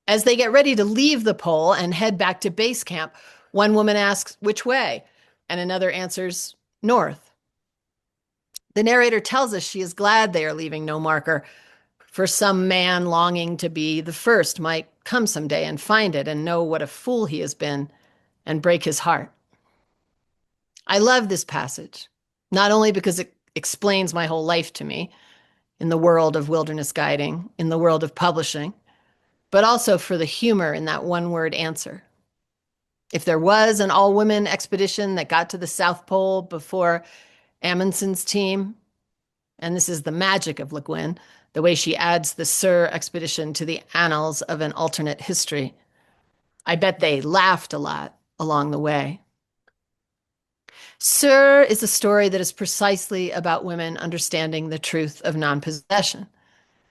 Speaker 9: As they get ready to leave the pole and head back to base camp, one woman asks, which way? And another answers, north. The narrator tells us she is glad they are leaving no marker, for some man longing to be the first might come someday and find it and know what a fool he has been and break his heart. I love this passage, not only because it explains my whole life to me in the world of wilderness guiding, in the world of publishing, but also for the humor in that one-word answer. If there was an all-women expedition that got to the South Pole before Amundsen's team, and this is the magic of Le Guin, the way she adds the Sur expedition to the annals of an alternate history, I bet they laughed a lot along the way. Sur is a story that is precisely about women understanding the truth of non-possession.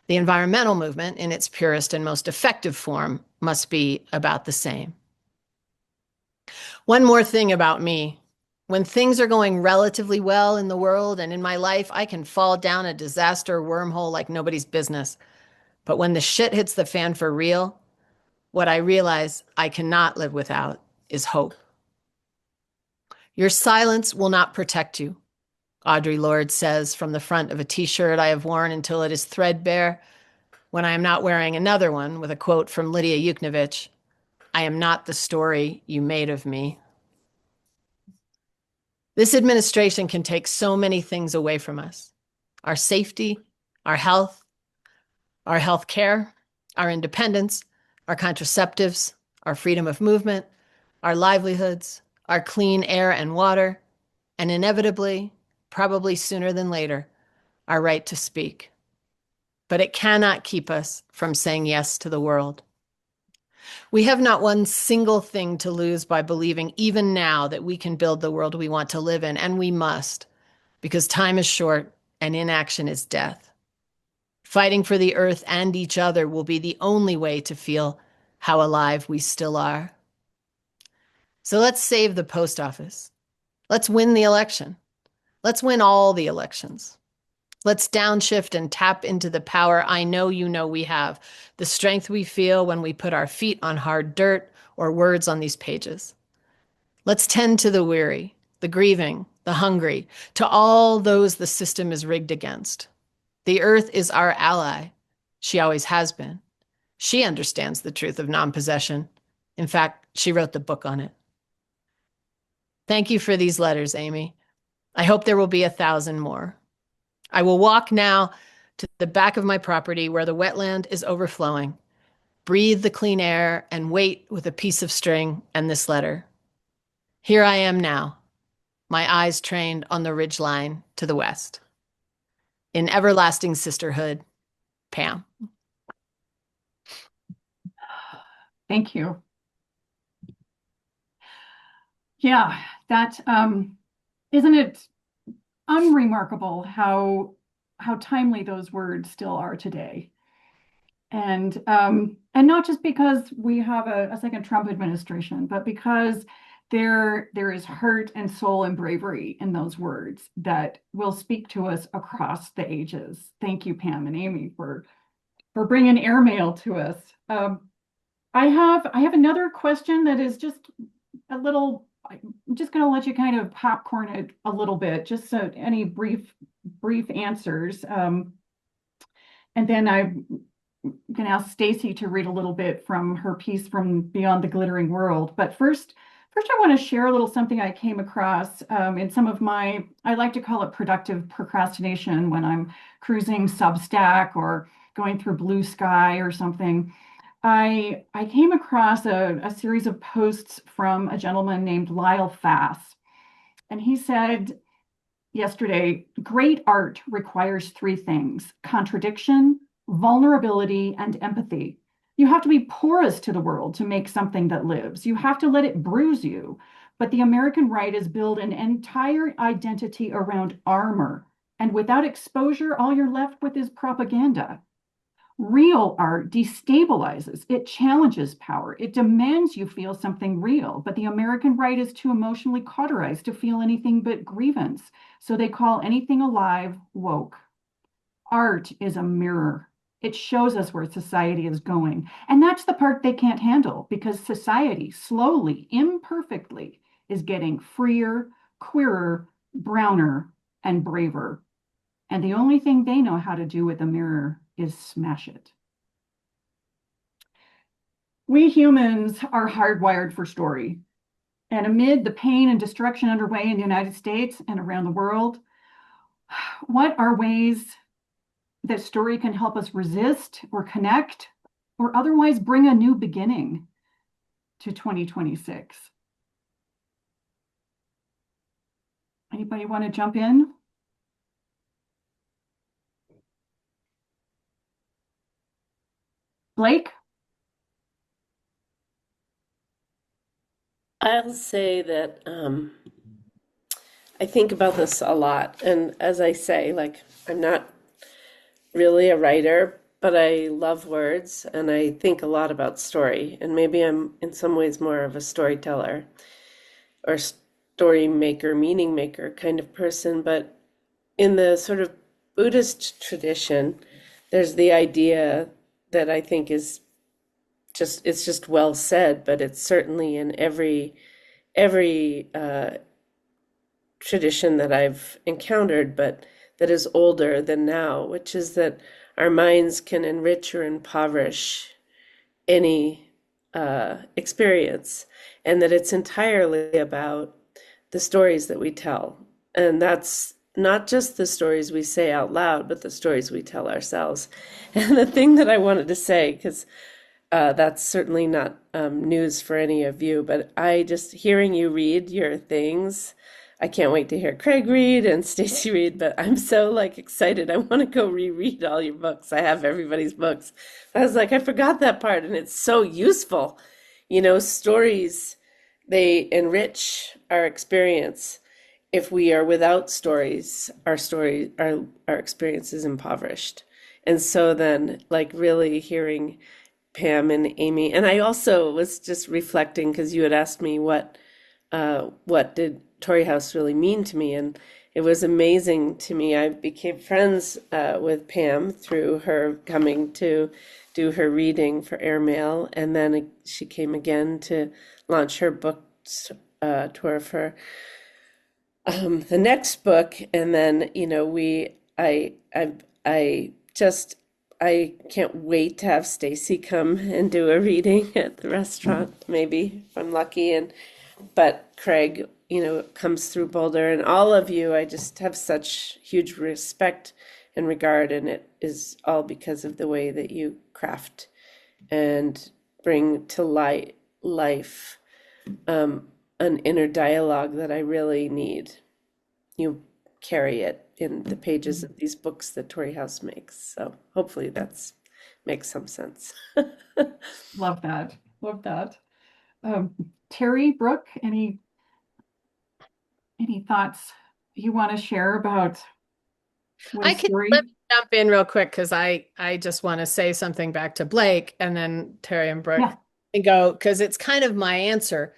Speaker 9: The environmental movement, in its purest and most effective form, must be about the same. One more thing about me. When things are going relatively well in the world and in my life, I can fall down a disaster wormhole like nobody's business. But when the shit hits the fan for real, what I realize I cannot live without is hope. Your silence will not protect you, Audre Lorde says from the front of a t-shirt I have worn until it is threadbare, when I am not wearing another one with a quote from Lydia Yuknavitch, I am not the story you made of me. This administration can take so many things away from us. Our safety, our health care, our independence, our contraceptives, our freedom of movement, our livelihoods, our clean air and water, and inevitably, probably sooner than later, our right to speak. But it cannot keep us from saying yes to the world. We have not one single thing to lose by believing even now that we can build the world we want to live in, and we must, because time is short and inaction is death. Fighting for the earth and each other will be the only way to feel how alive we still are. So let's save the post office. Let's win the election. Let's win all the elections. Let's downshift and tap into the power I know you know we have, the strength we feel when we put our feet on hard dirt or words on these pages. Let's tend to the weary, the grieving, the hungry, to all those the system is rigged against. The earth is our ally. She always has been. She understands the truth of non-possession. In fact, she wrote the book on it. Thank you for these letters, Amy. I hope there will be 1,000 more. I will walk now to the back of my property where the wetland is overflowing, breathe the clean air, and wait with a piece of string and this letter. Here I am now, my eyes trained on the ridgeline to the west. In everlasting sisterhood, Pam.
Speaker 1: Thank you. Yeah, that isn't it unremarkable how timely those words still are today. And not just because we have a second Trump administration, but because there is heart and soul and bravery in those words that will speak to us across the ages. Thank you, Pam and Amy, for bringing airmail to us. I have another question that is just a little. I'm just going to let you kind of popcorn it a little bit, just so any brief answers. And then I'm going to ask Stacie to read a little bit from her piece from Beyond the Glittering World. But first I want to share a little something I came across in some of my, I like to call it productive procrastination when I'm cruising Substack or going through Blue Sky or something. I came across a series of posts from a gentleman named Lyle Fass. And he said yesterday, great art requires three things: contradiction, vulnerability, and empathy. You have to be porous to the world to make something that lives. You have to let it bruise you. But the American right has built an entire identity around armor. And without exposure, all you're left with is propaganda. Real art destabilizes, it challenges power, it demands you feel something real, but the American right is too emotionally cauterized to feel anything but grievance, so they call anything alive woke. Art is a mirror. It shows us where society is going, and that's the part they can't handle, because society, slowly, imperfectly, is getting freer, queerer, browner, and braver. And the only thing they know how to do with a mirror is smash it. We humans are hardwired for story. And amid the pain and destruction underway in the United States and around the world, what are ways that story can help us resist or connect or otherwise bring a new beginning to 2026? Anybody want to jump in? Blake?
Speaker 5: I'll say that I think about this a lot. And as I say, like, I'm not really a writer, but I love words and I think a lot about story. And maybe I'm in some ways more of a storyteller or story maker, meaning maker kind of person. But in the sort of Buddhist tradition, there's the idea that I think is it's just well said, but it's certainly in every tradition that I've encountered, but that is older than now, which is that our minds can enrich or impoverish any experience, and that it's entirely about the stories that we tell. And that's not just the stories we say out loud, but the stories we tell ourselves. And the thing that I wanted to say, because that's certainly not news for any of you, but I just hearing you read your things, I can't wait to hear Craig read and Stacie read, but I'm so like excited. I want to go reread all your books. I have everybody's books. I was like, I forgot that part, and it's so useful. You know, stories, they enrich our experience. If we are without stories, our experience is impoverished. And so then, like, really hearing Pam and Amy, and I also was just reflecting because you had asked me what did Torrey House really mean to me, and it was amazing to me. I became friends with Pam through her coming to do her reading for Airmail, and then she came again to launch her book tour for the next book, and then I can't wait to have Stacie come and do a reading at the restaurant, maybe if I'm lucky. But Craig, comes through Boulder, and all of you, I just have such huge respect and regard, and it is all because of the way that you craft and bring to life an inner dialogue that I really need. You carry it in the pages of these books that Torrey House makes. So hopefully that's makes some sense.
Speaker 1: Love that. Love that. Terry, Brooke, any thoughts you want to share about what a
Speaker 9: I could
Speaker 1: story?
Speaker 9: let me jump in real quick because I just want to say something back to Blake and then Terry and Brooke
Speaker 1: Yeah.
Speaker 9: and go because it's kind of my answer.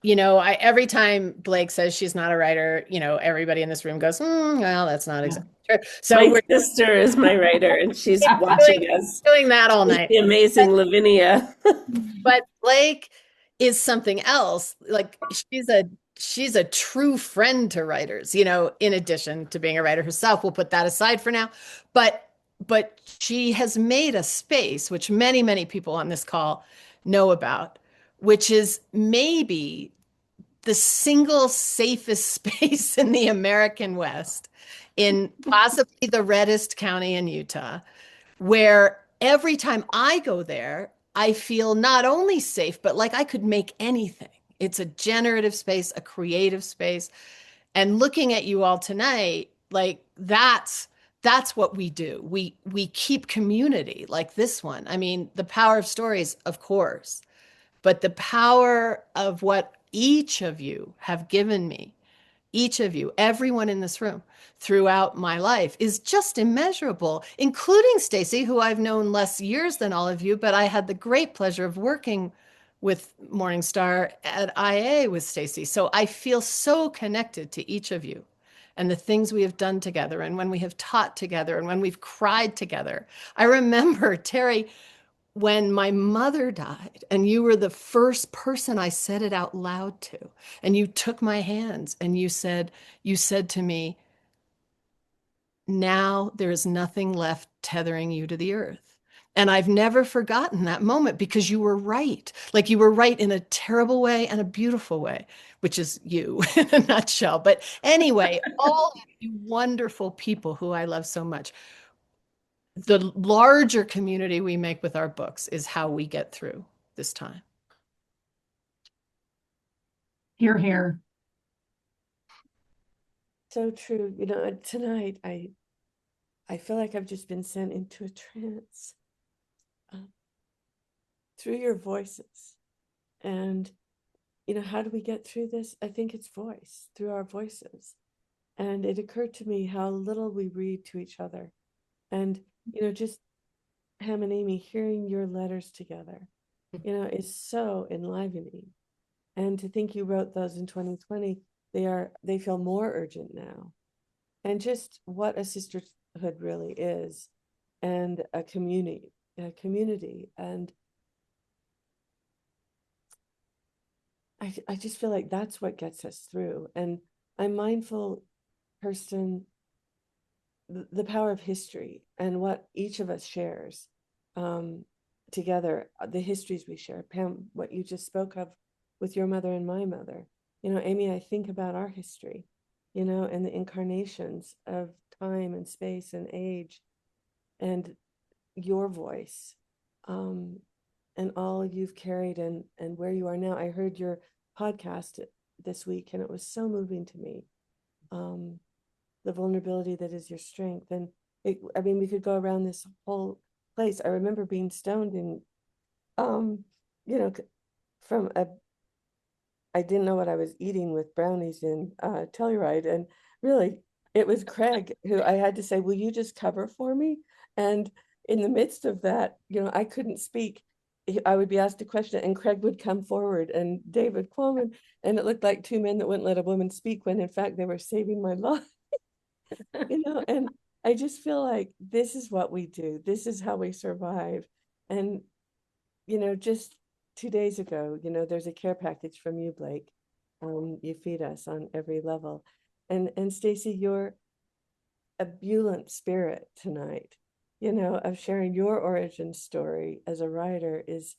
Speaker 9: I every time Blake says she's not a writer, everybody in this room goes, well, that's not
Speaker 1: Yeah.
Speaker 9: exactly true. So
Speaker 5: My
Speaker 9: we're
Speaker 5: sister is my writer, and she's
Speaker 9: doing,
Speaker 5: watching us.
Speaker 9: doing that all
Speaker 5: She's
Speaker 9: night.
Speaker 5: the amazing Lavinia.
Speaker 9: But Blake is something else. Like she's a true friend to writers, in addition to being a writer herself. We'll put that aside for now. But she has made a space, which many, many people on this call know about, which is maybe the single safest space in the American West, in possibly the reddest county in Utah, where every time I go there, I feel not only safe, but like I could make anything. It's a generative space, a creative space. And looking at you all tonight, like that's what we do. We keep community like this one. I mean, the power of stories, of course, but the power of what each of you have given me, each of you, everyone in this room throughout my life is just immeasurable, including Stacie, who I've known less years than all of you, but I had the great pleasure of working with Morningstar at IA with Stacie. So I feel so connected to each of you and the things we have done together and when we have taught together and when we've cried together. I remember, Terry, when my mother died and you were the first person I said it out loud to, and you took my hands and you said to me, now there is nothing left tethering you to the earth. And I've never forgotten that moment because you were right. Like you were right in a terrible way and a beautiful way, which is you in a nutshell. But anyway, all of you wonderful people who I love so much, the larger community we make with our books is how we get through this time.
Speaker 1: Here, here.
Speaker 4: So true. Tonight I feel like I've just been sent into a trance through your voices. And how do we get through this? I think it's voice, through our voices. And it occurred to me how little we read to each other. And just Ham and Amy hearing your letters together, is so enlivening. And to think you wrote those in 2020, they feel more urgent now. And just what a sisterhood really is, and a community. And I just feel like that's what gets us through. And I'm mindful, Kirsten, the power of history and what each of us shares together, the histories we share. Pam, what you just spoke of with your mother and my mother. Amy, I think about our history, and the incarnations of time and space and age and your voice, and all you've carried and where you are now. I heard your podcast this week and it was so moving to me. The vulnerability that is your strength. And we could go around this whole place. I remember being stoned in, from I didn't know what I was eating with brownies in Telluride. And really, it was Craig who I had to say, will you just cover for me? And in the midst of that, I couldn't speak. I would be asked a question and Craig would come forward and David Quammen, and it looked like two men that wouldn't let a woman speak when in fact they were saving my life. And I just feel like this is what we do. This is how we survive. And, just 2 days ago, there's a care package from you, Blake. You feed us on every level. And Stacie, you're a buoyant spirit tonight, of sharing your origin story as a writer is,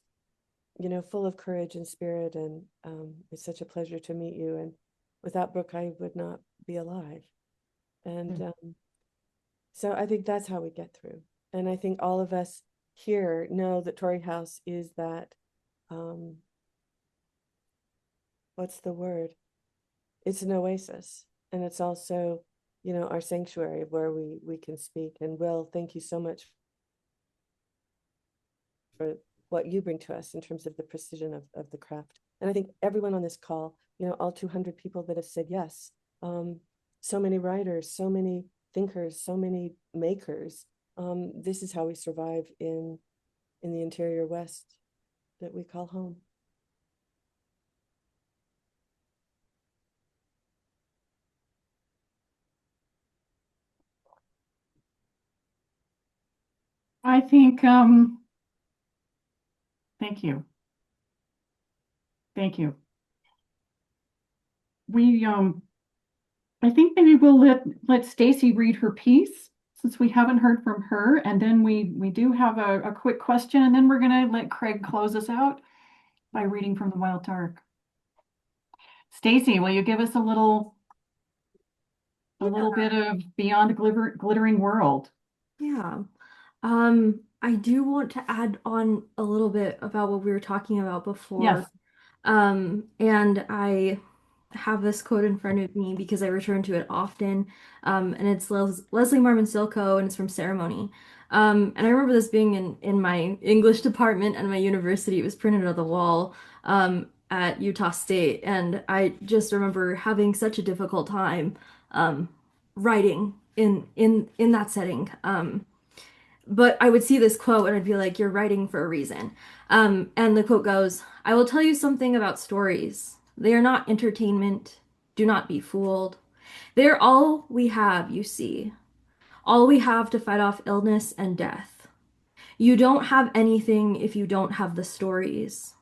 Speaker 4: full of courage and spirit. And it's such a pleasure to meet you. And without Brooke, I would not be alive. And so I think that's how we get through. And I think all of us here know that Torrey House is that, what's the word? It's an oasis. And it's also our sanctuary where we can speak. And Will, thank you so much for what you bring to us in terms of the precision of the craft. And I think everyone on this call, all 200 people that have said yes, so many writers, so many thinkers, so many makers. This is how we survive in the interior West that we call home.
Speaker 1: I think, thank you. Thank you. We, I think maybe we'll let Stacie read her piece since we haven't heard from her. And then we do have a quick question, and then we're gonna let Craig close us out by reading from the Wild Dark. Stacie, will you give us a little bit of Beyond Glittering World?
Speaker 7: Yeah. I do want to add on a little bit about what we were talking about before.
Speaker 1: Yes.
Speaker 7: And I have this quote in front of me because I return to it often. And it's Leslie Marmon Silko, and it's from Ceremony. And I remember this being in my English department at my university. It was printed on the wall at Utah State. And I just remember having such a difficult time writing in that setting. But I would see this quote and I'd be like, you're writing for a reason. And the quote goes, I will tell you something about stories. They are not entertainment. Do not be fooled. They are all we have, you see. All we have to fight off illness and death. You don't have anything if you don't have the stories.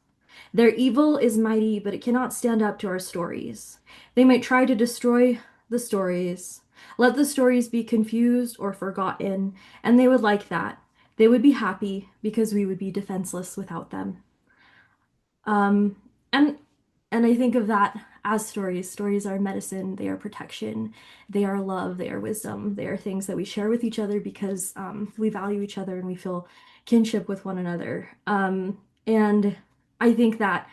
Speaker 7: Their evil is mighty, but it cannot stand up to our stories. They might try to destroy the stories. Let the stories be confused or forgotten, and they would like that. They would be happy because we would be defenseless without them. Um, and I think of that as stories. Stories are medicine, they are protection, they are love, they are wisdom, they are things that we share with each other because we value each other and we feel kinship with one another. And I think that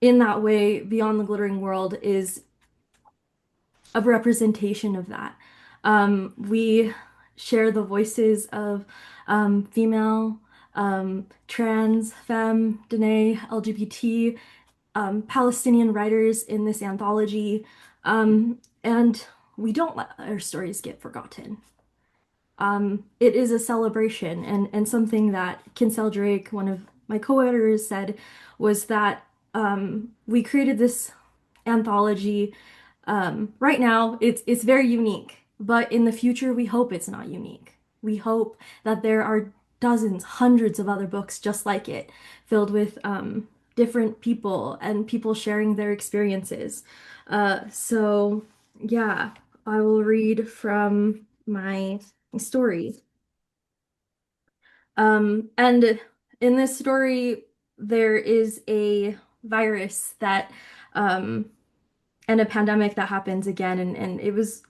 Speaker 7: in that way, Beyond the Glittering World is a representation of that. We share the voices of female, trans, femme, Dene, LGBT, Palestinian writers in this anthology, and we don't let our stories get forgotten. It is a celebration, and something that Kinsell Drake, one of my co-editors, said was that we created this anthology. Right now, it's very unique, but in the future, we hope it's not unique. We hope that there are dozens, hundreds of other books just like it, filled with different people and people sharing their experiences. So yeah, I will read from my story. And in this story, there is a virus that and a pandemic that happens again, and it was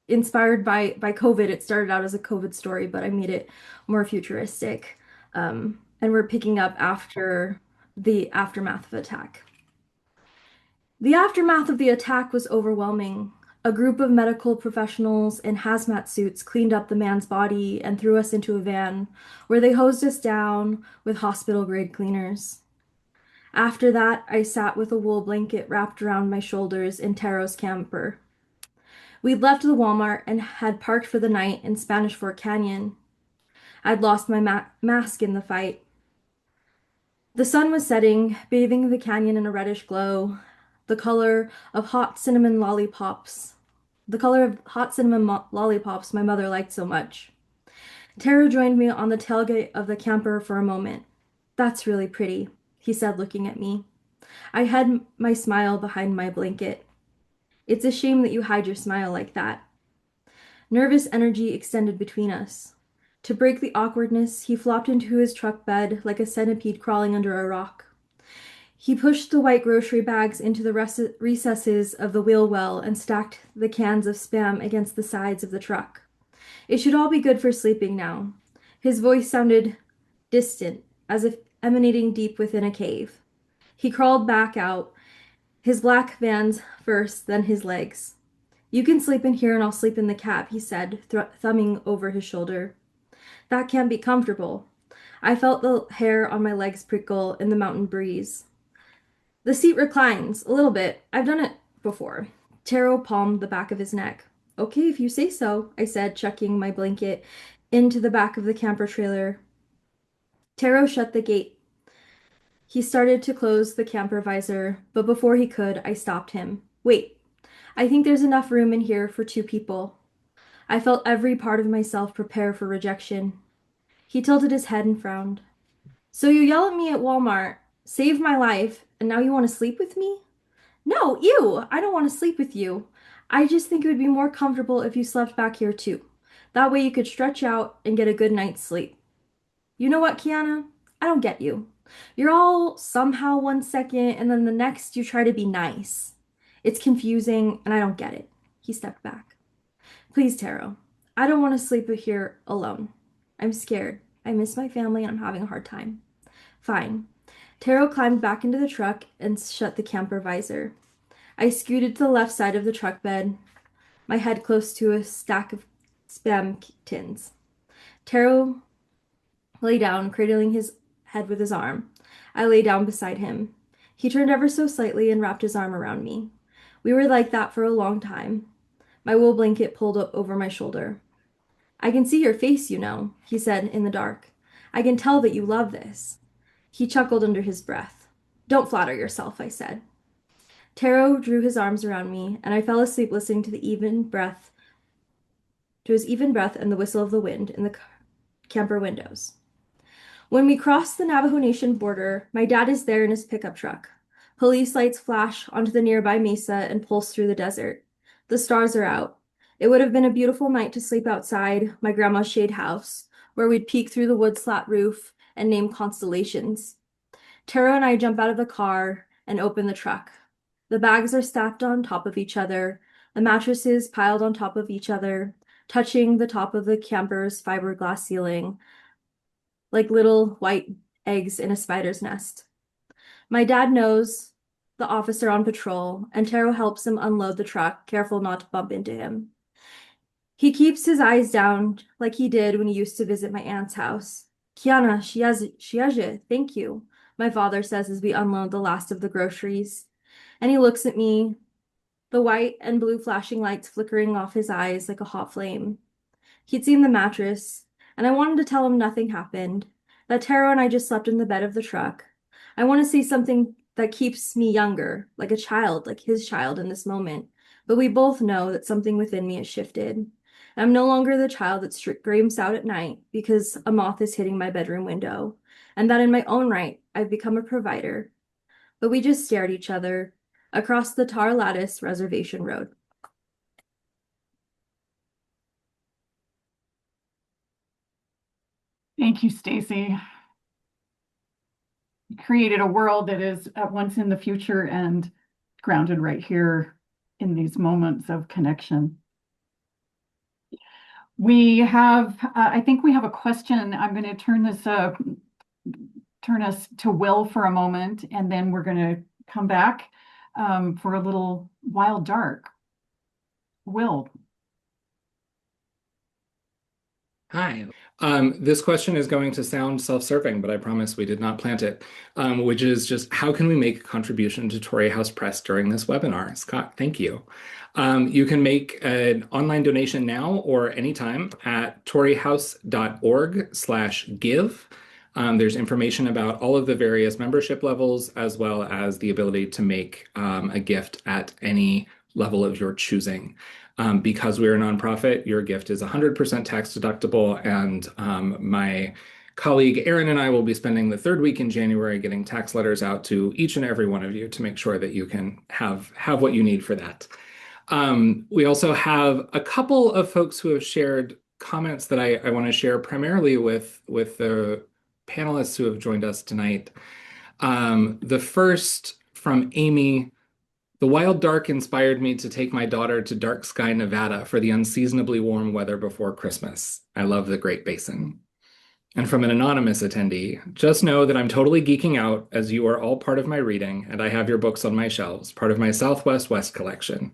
Speaker 7: inspired by COVID. It started out as a COVID story, but I made it more futuristic. And we're picking up after the aftermath of attack. The aftermath of the attack was overwhelming. A group of medical professionals in hazmat suits cleaned up the man's body and threw us into a van, where they hosed us down with hospital-grade cleaners. After that, I sat with a wool blanket wrapped around my shoulders in Taro's camper. We'd left the Walmart and had parked for the night in Spanish Fork Canyon. I'd lost my mask in the fight. The sun was setting, bathing the canyon in a reddish glow, the color of hot cinnamon lollipops. The color of hot cinnamon lollipops my mother liked so much. Taro joined me on the tailgate of the camper for a moment. That's really pretty, he said, looking at me. I hid my smile behind my blanket. It's a shame that you hide your smile like that. Nervous energy extended between us. To break the awkwardness, he flopped into his truck bed like a centipede crawling under a rock. He pushed the white grocery bags into the recesses of the wheel well and stacked the cans of Spam against the sides of the truck. It should all be good for sleeping now. His voice sounded distant, as if emanating deep within a cave. He crawled back out, his black vans first, then his legs. You can sleep in here and I'll sleep in the cab, he said, thumbing over his shoulder. That can't be comfortable. I felt the hair on my legs prickle in the mountain breeze. The seat reclines, a little bit. I've done it before. Taro palmed the back of his neck. Okay, if you say so, I said, chucking my blanket into the back of the camper trailer. Taro shut the gate. He started to close the camper visor, but before he could, I stopped him. Wait, I think there's enough room in here for 2 people. I felt every part of myself prepare for rejection. He tilted his head and frowned. So you yell at me at Walmart, saved my life, and now you want to sleep with me? No, ew, I don't want to sleep with you. I just think it would be more comfortable if you slept back here too. That way you could stretch out and get a good night's sleep. You know what, Kiana? I don't get you. You're all somehow one second, and then the next you try to be nice. It's confusing, and I don't get it. He stepped back. Please, Taro. I don't want to sleep here alone. I'm scared. I miss my family, and I'm having a hard time. Fine. Taro climbed back into the truck and shut the camper visor. I scooted to the left side of the truck bed, my head close to a stack of Spam tins. Taro lay down, cradling his head with his arm. I lay down beside him. He turned ever so slightly and wrapped his arm around me. We were like that for a long time. My wool blanket pulled up over my shoulder. I can see your face, you know, he said in the dark. I can tell that you love this. He chuckled under his breath. Don't flatter yourself, I said. Taro drew his arms around me, and I fell asleep listening to his even breath and the whistle of the wind in the camper windows. When we cross the Navajo Nation border, my dad is there in his pickup truck. Police lights flash onto the nearby mesa and pulse through the desert. The stars are out. It would have been a beautiful night to sleep outside my grandma's shade house, where we'd peek through the wood slat roof and name constellations. Taro and I jump out of the car and open the truck. The bags are stacked on top of each other, the mattresses piled on top of each other, touching the top of the camper's fiberglass ceiling, like little white eggs in a spider's nest. My dad knows the officer on patrol, and Taro helps him unload the truck, careful not to bump into him. He keeps his eyes down like he did when he used to visit my aunt's house. Kiana, shiaje, thank you, my father says as we unload the last of the groceries. And he looks at me, the white and blue flashing lights flickering off his eyes like a hot flame. He'd seen the mattress, and I wanted to tell him nothing happened, that Taro and I just slept in the bed of the truck. I want to say something that keeps me younger, like a child, like his child in this moment. But we both know that something within me has shifted. I'm no longer the child that screams out at night because a moth is hitting my bedroom window, and that in my own right, I've become a provider. But we just stare at each other across the Tar Lattice Reservation Road.
Speaker 1: Thank you, Stacie. You created a world that is at once in the future and grounded right here in these moments of connection. We have, I think we have a question. I'm going to turn us to Will for a moment, and then we're going to come back for a little Wild Dark. Will.
Speaker 2: Hi. This question is going to sound self-serving, but I promise we did not plant it, which is just how can we make a contribution to Torrey House Press during this webinar? Scott, thank you. You can make an online donation now or anytime at torreyhouse.org/give. There's information about all of the various membership levels, as well as the ability to make a gift at any level of your choosing. Because we're a nonprofit, your gift is 100% tax deductible, and my colleague Erin and I will be spending the 3rd week in January getting tax letters out to each and every one of you to make sure that you can have what you need for that. We also have a couple of folks who have shared comments that I want to share primarily with the panelists who have joined us tonight. The first from Amy. The Wild Dark inspired me to take my daughter to Dark Sky, Nevada for the unseasonably warm weather before Christmas. I love the Great Basin. And from an anonymous attendee, just know that I'm totally geeking out as you are all part of my reading and I have your books on my shelves, part of my Southwest West collection.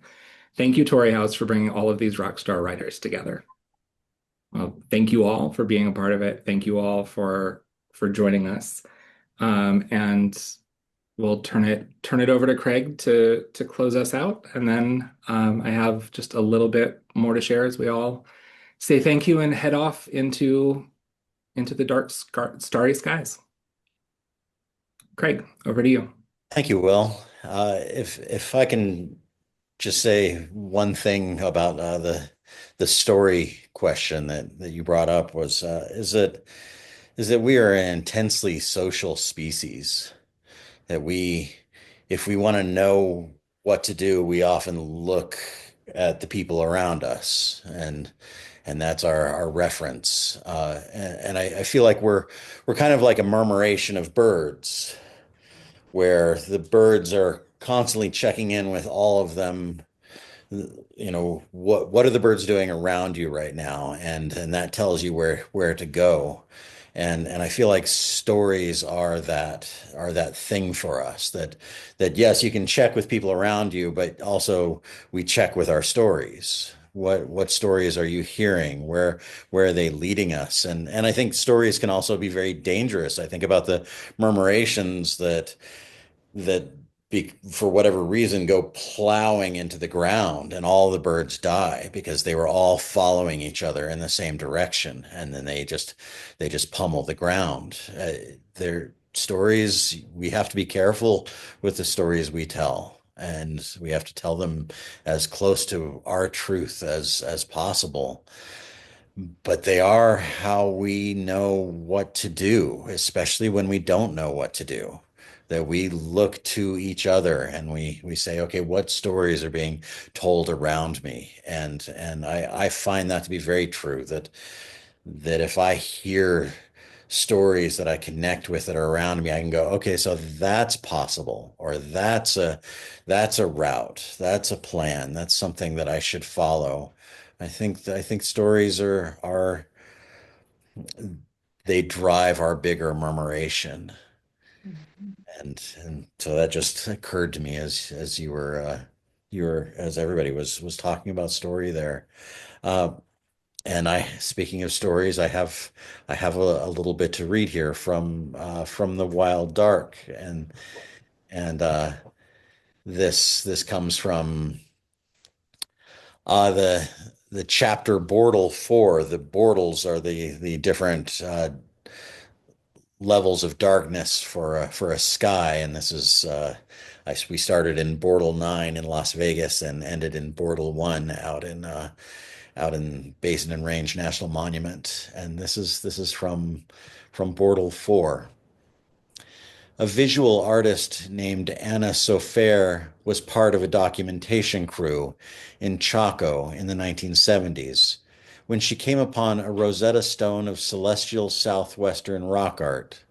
Speaker 2: Thank you, Torrey House, for bringing all of these rock star writers together. Well, thank you all for being a part of it. Thank you all for joining us. And we'll turn it over to Craig to close us out. And then I have just a little bit more to share as we all say thank you and head off into the dark, starry skies. Craig, over to you.
Speaker 6: Thank you, Will. If I can just say one thing about the story question that you brought up was is that we are an intensely social species, that if we want to know what to do, we often look at the people around us, and that's our reference. And I feel like we're kind of like a murmuration of birds, where the birds are constantly checking in with all of them. You know, what are the birds doing around you right now? And that tells you where to go. And I feel like stories are that thing for us, that yes, you can check with people around you, but also we check with our stories. What stories are you hearing? Where are they leading us? And I think stories can also be very dangerous. I think about the murmurations that for whatever reason go plowing into the ground, and all the birds die because they were all following each other in the same direction, and then they just pummel the ground. Their stories, we have to be careful with the stories we tell, and we have to tell them as close to our truth as possible. But they are how we know what to do, especially when we don't know what to do. That we look to each other and we say, okay, what stories are being told around me? And I find that to be very true, that if I hear stories that I connect with that are around me, I can go, okay, so that's possible, or that's a route, that's a plan, that's something that I should follow. I think stories they drive our bigger murmuration. And so that just occurred to me as you were as everybody was talking about story there. Uh, and speaking of stories, I have a little bit to read here from the Wild Dark, and this comes from the chapter Bortle 4. The Bortles are the different levels of darkness for a sky, and this is we started in Bortle 9 in Las Vegas and ended in Bortle 1 out in Basin and Range National Monument, and this is from Bortle 4. A visual artist named Anna Sofer was part of a documentation crew in Chaco in the 1970s when she came upon a Rosetta Stone of celestial southwestern rock art.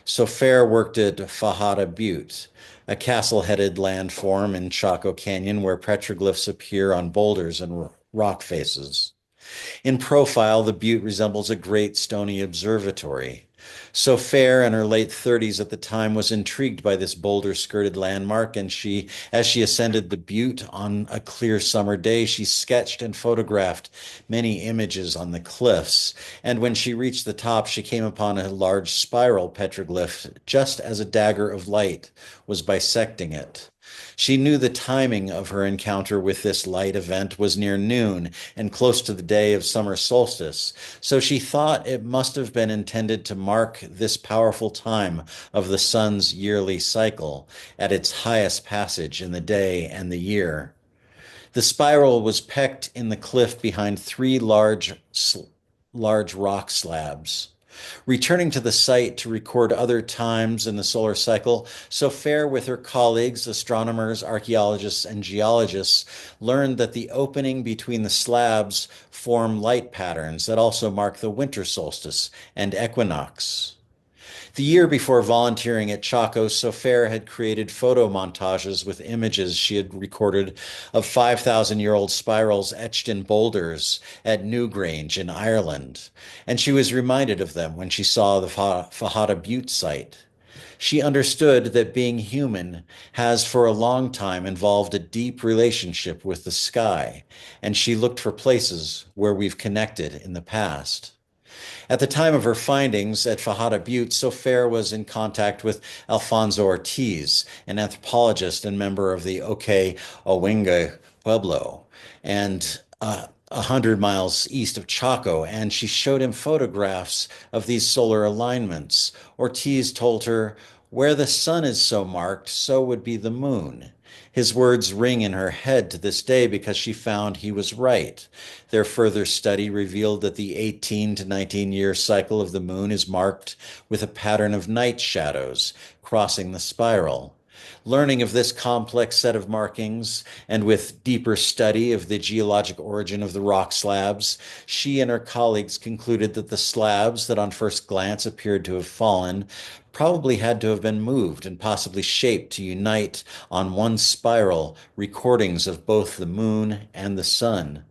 Speaker 6: Sofer worked at Fajada Butte, a castle-headed landform in Chaco Canyon where petroglyphs appear on boulders and rock faces. In profile, the butte resembles a great stony observatory. Sofer, in her late 30s at the time, was intrigued by this boulder-skirted landmark, and as she ascended the butte on a clear summer day, she sketched and photographed many images on the cliffs. And when she reached the top, she came upon a large spiral petroglyph, just as a dagger of light was bisecting it. She knew the timing of her encounter with this light event was near noon and close to the day of summer solstice, so she thought it must have been intended to mark this powerful time of the sun's yearly cycle at its highest passage in the day and the year. The spiral was pecked in the cliff behind three large rock slabs. Returning to the site to record other times in the solar cycle, Sofer, with her colleagues, astronomers, archaeologists, and geologists, learned that the opening between the slabs form light patterns that also mark the winter solstice and equinox. The year before volunteering at Chaco, Sofer had created photo montages with images she had recorded of 5,000-year-old spirals etched in boulders at Newgrange in Ireland, and she was reminded of them when she saw the Fajada Butte site. She understood that being human has for a long time involved a deep relationship with the sky, and she looked for places where we've connected in the past. At the time of her findings at Fajada Butte, Sofer was in contact with Alfonso Ortiz, an anthropologist and member of the Oque Owenge Pueblo, and 100 miles east of Chaco, and she showed him photographs of these solar alignments. Ortiz told her, "Where the sun is so marked, so would be the moon." His words ring in her head to this day because she found he was right. Their further study revealed that the 18 to 19-year cycle of the moon is marked with a pattern of night shadows crossing the spiral. Learning of this complex set of markings, and with deeper study of the geologic origin of the rock slabs, she and her colleagues concluded that the slabs that on first glance appeared to have fallen probably had to have been moved and possibly shaped to unite on one spiral recordings of both the moon and the sun.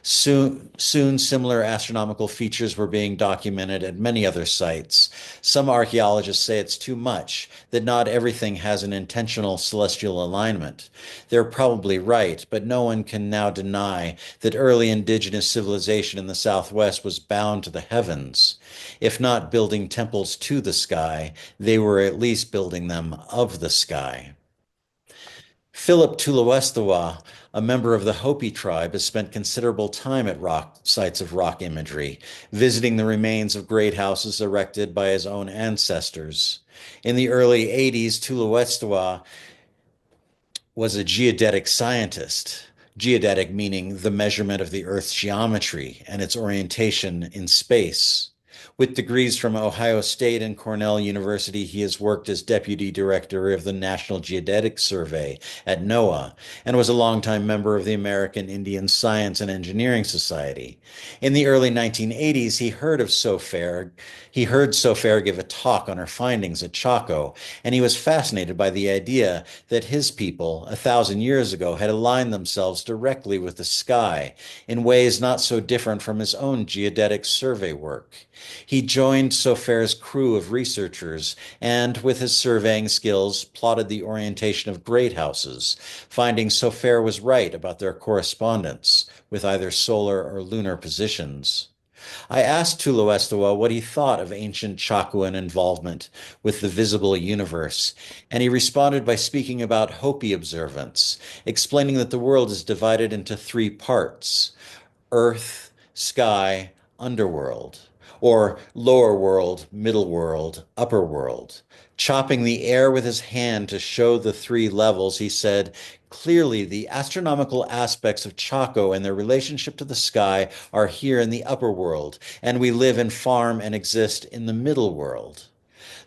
Speaker 6: Soon, similar astronomical features were being documented at many other sites. Some archaeologists say it's too much, that not everything has an intentional celestial alignment. They're probably right, but no one can now deny that early indigenous civilization in the Southwest was bound to the heavens. If not building temples to the sky, they were at least building them of the sky. Philip Tuluestewa, a member of the Hopi tribe, has spent considerable time at sites of rock imagery, visiting the remains of great houses erected by his own ancestors. In the early 80s, Tuluestewa was a geodetic scientist. Geodetic meaning the measurement of the Earth's geometry and its orientation in space. With degrees from Ohio State and Cornell University, he has worked as deputy director of the National Geodetic Survey at NOAA and was a longtime member of the American Indian Science and Engineering Society. In the early 1980s, he heard Sofer give a talk on her findings at Chaco, and he was fascinated by the idea that his people, 1,000 years ago, had aligned themselves directly with the sky in ways not so different from his own geodetic survey work. He joined Sofer's crew of researchers and, with his surveying skills, plotted the orientation of great houses, finding Sofer was right about their correspondence with either solar or lunar positions. I asked Tuluestewa what he thought of ancient Chacoan involvement with the visible universe, and he responded by speaking about Hopi observance, explaining that the world is divided into 3 parts: earth, sky, underworld, or lower world, middle world, upper world. Chopping the air with his hand to show the 3 levels, he said, "Clearly, the astronomical aspects of Chaco and their relationship to the sky are here in the upper world, and we live and farm and exist in the middle world.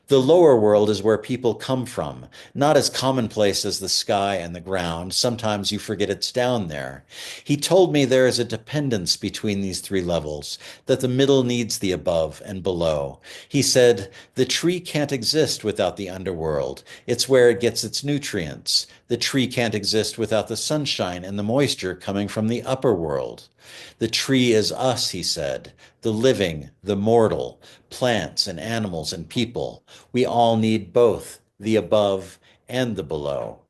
Speaker 6: The lower world is where people come from, not as commonplace as the sky and the ground. Sometimes you forget it's down there." He told me there is a dependence between these 3 levels, that the middle needs the above and below. He said, "The tree can't exist without the underworld. It's where it gets its nutrients. The tree can't exist without the sunshine and the moisture coming from the upper world. The tree is us," he said, "the living, the mortal, plants and animals and people. We all need both the above and the below.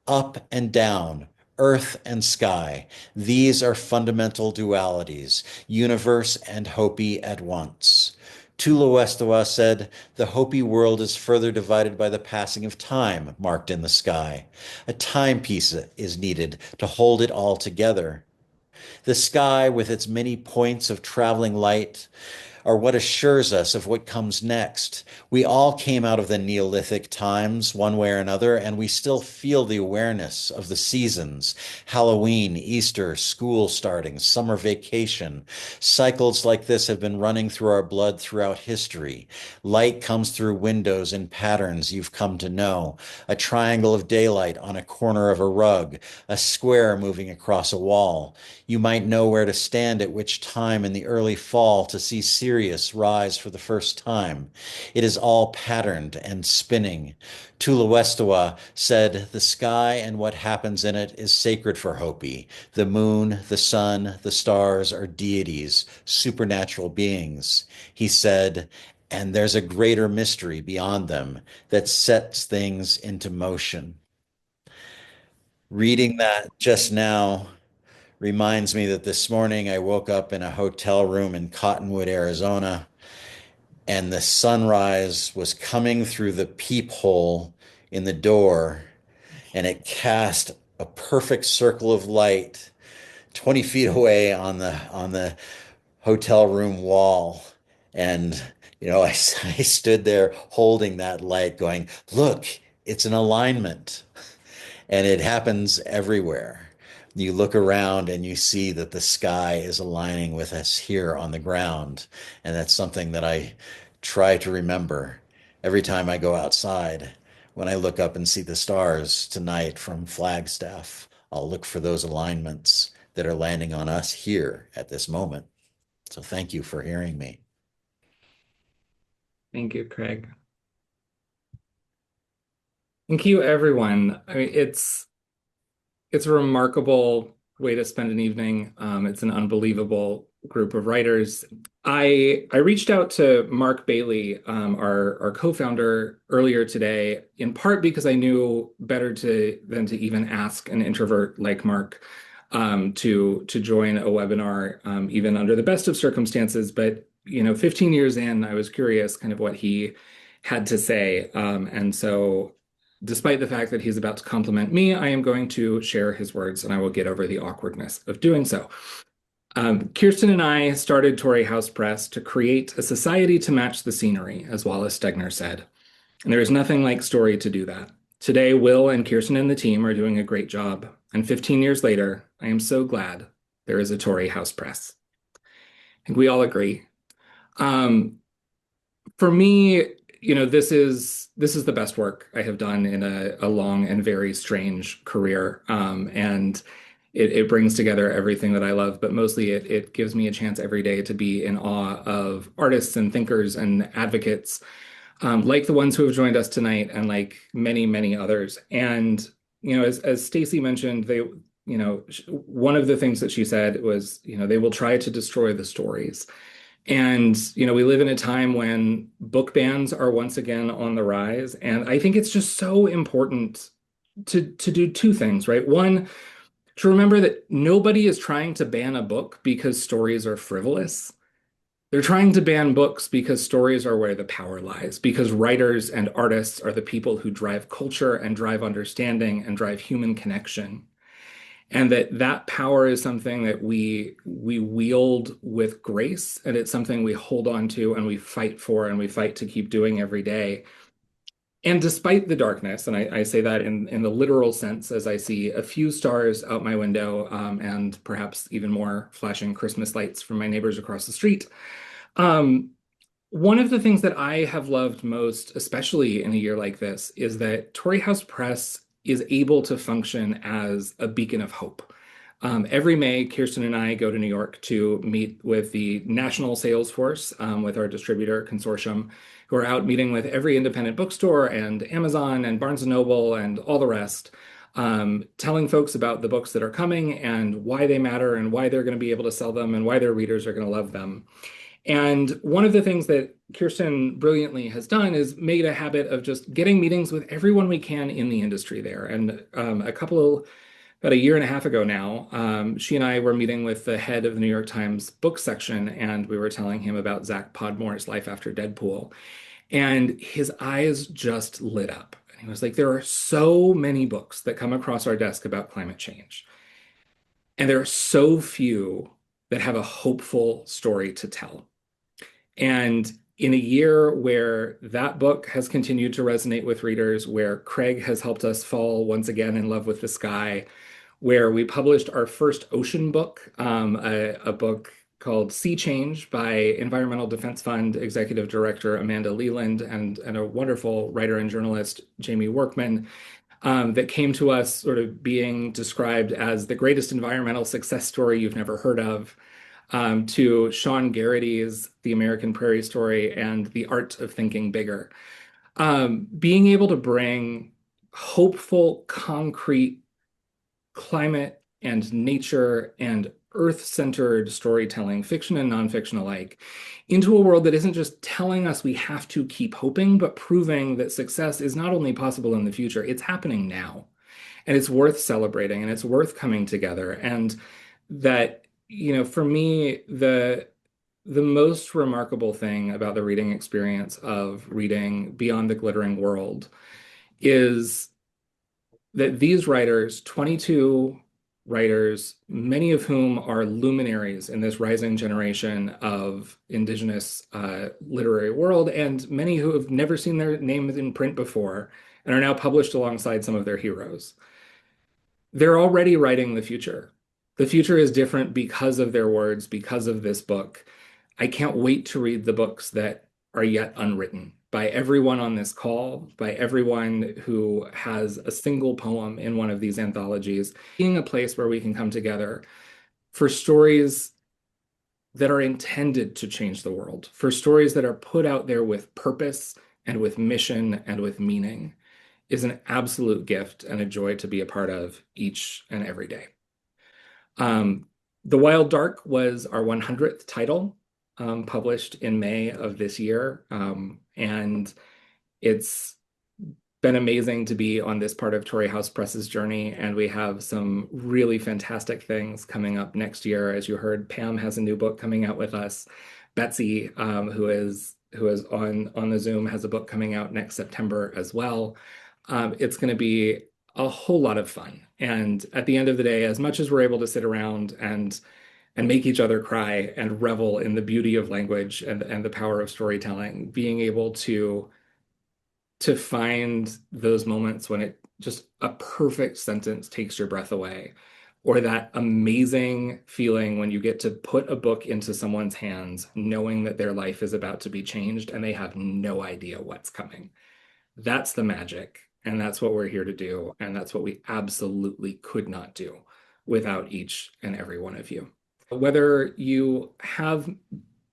Speaker 6: Up and down, earth and sky. These are fundamental dualities, universe and Hopi at once." Tuluestewa said, "The Hopi world is further divided by the passing of time marked in the sky. A timepiece is needed to hold it all together. The sky, with its many points of traveling light, are what assures us of what comes next. We all came out of the Neolithic times one way or another, and we still feel the awareness of the seasons: Halloween, Easter, school starting, summer vacation. Cycles like this have been running through our blood throughout history. Light comes through windows in patterns you've come to know: a triangle of daylight on a corner of a rug, a square moving across a wall. You might know where to stand at which time in the early fall to see Sirius rise for the first time. It is all patterned and spinning." Tuluestewa said, "The sky and what happens in it is sacred for Hopi. The moon, the sun, the stars are deities, supernatural beings." He said, and there's a greater mystery beyond them that sets things into motion. Reading that just now reminds me that this morning I woke up in a hotel room in Cottonwood, Arizona, and the sunrise was coming through the peephole in the door, and it cast a perfect circle of light 20 feet away on the hotel room wall. And I stood there holding that light going, look, it's an alignment. And it happens everywhere. You look around and you see that the sky is aligning with us here on the ground. And that's something that I try to remember every time I go outside. When I look up and see the stars tonight from Flagstaff, I'll look for those alignments that are landing on us here at this moment. So thank you for hearing me.
Speaker 2: Thank you, Craig. Thank you, everyone. I mean, it's a remarkable way to spend an evening. It's an unbelievable group of writers. I reached out to Mark Bailey, our co-founder, earlier today, in part because I knew better than to even ask an introvert like Mark to join a webinar, even under the best of circumstances. But 15 years in, I was curious kind of what he had to say, and so, despite the fact that he's about to compliment me, I am going to share his words, and I will get over the awkwardness of doing so. Kirsten and I started Torrey House Press to create a society to match the scenery, as Wallace Stegner said. And there is nothing like story to do that. Today, Will and Kirsten and the team are doing a great job. And 15 years later, I am so glad there is a Torrey House Press. I think we all agree. For me, this is the best work I have done in a long and very strange career. And it brings together everything that I love, but mostly it gives me a chance every day to be in awe of artists and thinkers and advocates, like the ones who have joined us tonight and like many, many others. And, as Stacie mentioned, one of the things that she said was, they will try to destroy the stories. And, we live in a time when book bans are once again on the rise. And I think it's just so important to do two things, right? One, to remember that nobody is trying to ban a book because stories are frivolous. They're trying to ban books because stories are where the power lies, because writers and artists are the people who drive culture and drive understanding and drive human connection. And that power is something that we wield with grace, and it's something we hold on to and we fight for and we fight to keep doing every day. And despite the darkness, and I say that in the literal sense, as I see a few stars out my window, and perhaps even more flashing Christmas lights from my neighbors across the street. One of the things that I have loved most, especially in a year like this, is that Torrey House Press is able to function as a beacon of hope. Every May, Kirsten and I go to New York to meet with the national sales force, with our distributor consortium, who are out meeting with every independent bookstore and Amazon and Barnes & Noble and all the rest, telling folks about the books that are coming and why they matter and why they're going to be able to sell them and why their readers are going to love them. And one of the things that Kirsten brilliantly has done is made a habit of just getting meetings with everyone we can in the industry there. And about a year and a half ago now, she and I were meeting with the head of the New York Times book section, and we were telling him about Zach Podmore's Life After Deadpool. And his eyes just lit up. And he was like, there are so many books that come across our desk about climate change. And there are so few that have a hopeful story to tell. And in a year where that book has continued to resonate with readers, where Craig has helped us fall once again in love with the sky, where we published our first ocean book, a book called Sea Change by Environmental Defense Fund Executive Director Amanda Leland and a wonderful writer and journalist, Jamie Workman, that came to us sort of being described as the greatest environmental success story you've never heard of, to Sean Garrity's The American Prairie Story and The Art of Thinking Bigger. Being able to bring hopeful, concrete climate and nature and earth-centered storytelling, fiction and nonfiction alike, into a world that isn't just telling us we have to keep hoping, but proving that success is not only possible in the future, it's happening now. And it's worth celebrating and it's worth coming together. And that, for me, the most remarkable thing about the reading experience of reading Beyond the Glittering World is that these writers, 22 writers, many of whom are luminaries in this rising generation of Indigenous literary world, and many who have never seen their names in print before and are now published alongside some of their heroes. They're already writing the future. The future is different because of their words, because of this book. I can't wait to read the books that are yet unwritten by everyone on this call, by everyone who has a single poem in one of these anthologies, being a place where we can come together for stories that are intended to change the world, for stories that are put out there with purpose and with mission and with meaning, is an absolute gift and a joy to be a part of each and every day. The Wild Dark was our 100th title, published in May of this year. And it's been amazing to be on this part of Torrey House Press's journey. And we have some really fantastic things coming up next year. As you heard, Pam has a new book coming out with us. Betsy, who is on the Zoom, has a book coming out next September as well. It's going to be a whole lot of fun. And at the end of the day, as much as we're able to sit around and make each other cry and revel in the beauty of language and the power of storytelling, being able to find those moments when it just a perfect sentence takes your breath away, or that amazing feeling when you get to put a book into someone's hands, knowing that their life is about to be changed and they have no idea what's coming. That's the magic. And that's what we're here to do. And that's what we absolutely could not do without each and every one of you. Whether you have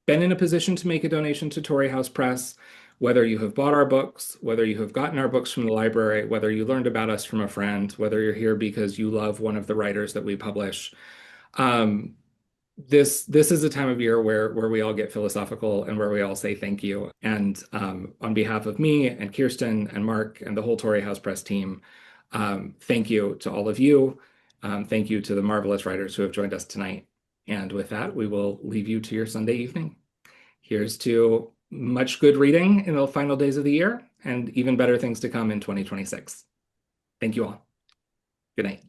Speaker 2: been in a position to make a donation to Torrey House Press, whether you have bought our books, whether you have gotten our books from the library, whether you learned about us from a friend, whether you're here because you love one of the writers that we publish, this is a time of year where we all get philosophical and where we all say thank you. And on behalf of me and Kirsten and Mark and the whole Torrey House Press team, thank you to all of you. Thank you to the marvelous writers who have joined us tonight. And with that, we will leave you to your Sunday evening. Here's to much good reading in the final days of the year and even better things to come in 2026. Thank you all. Good night.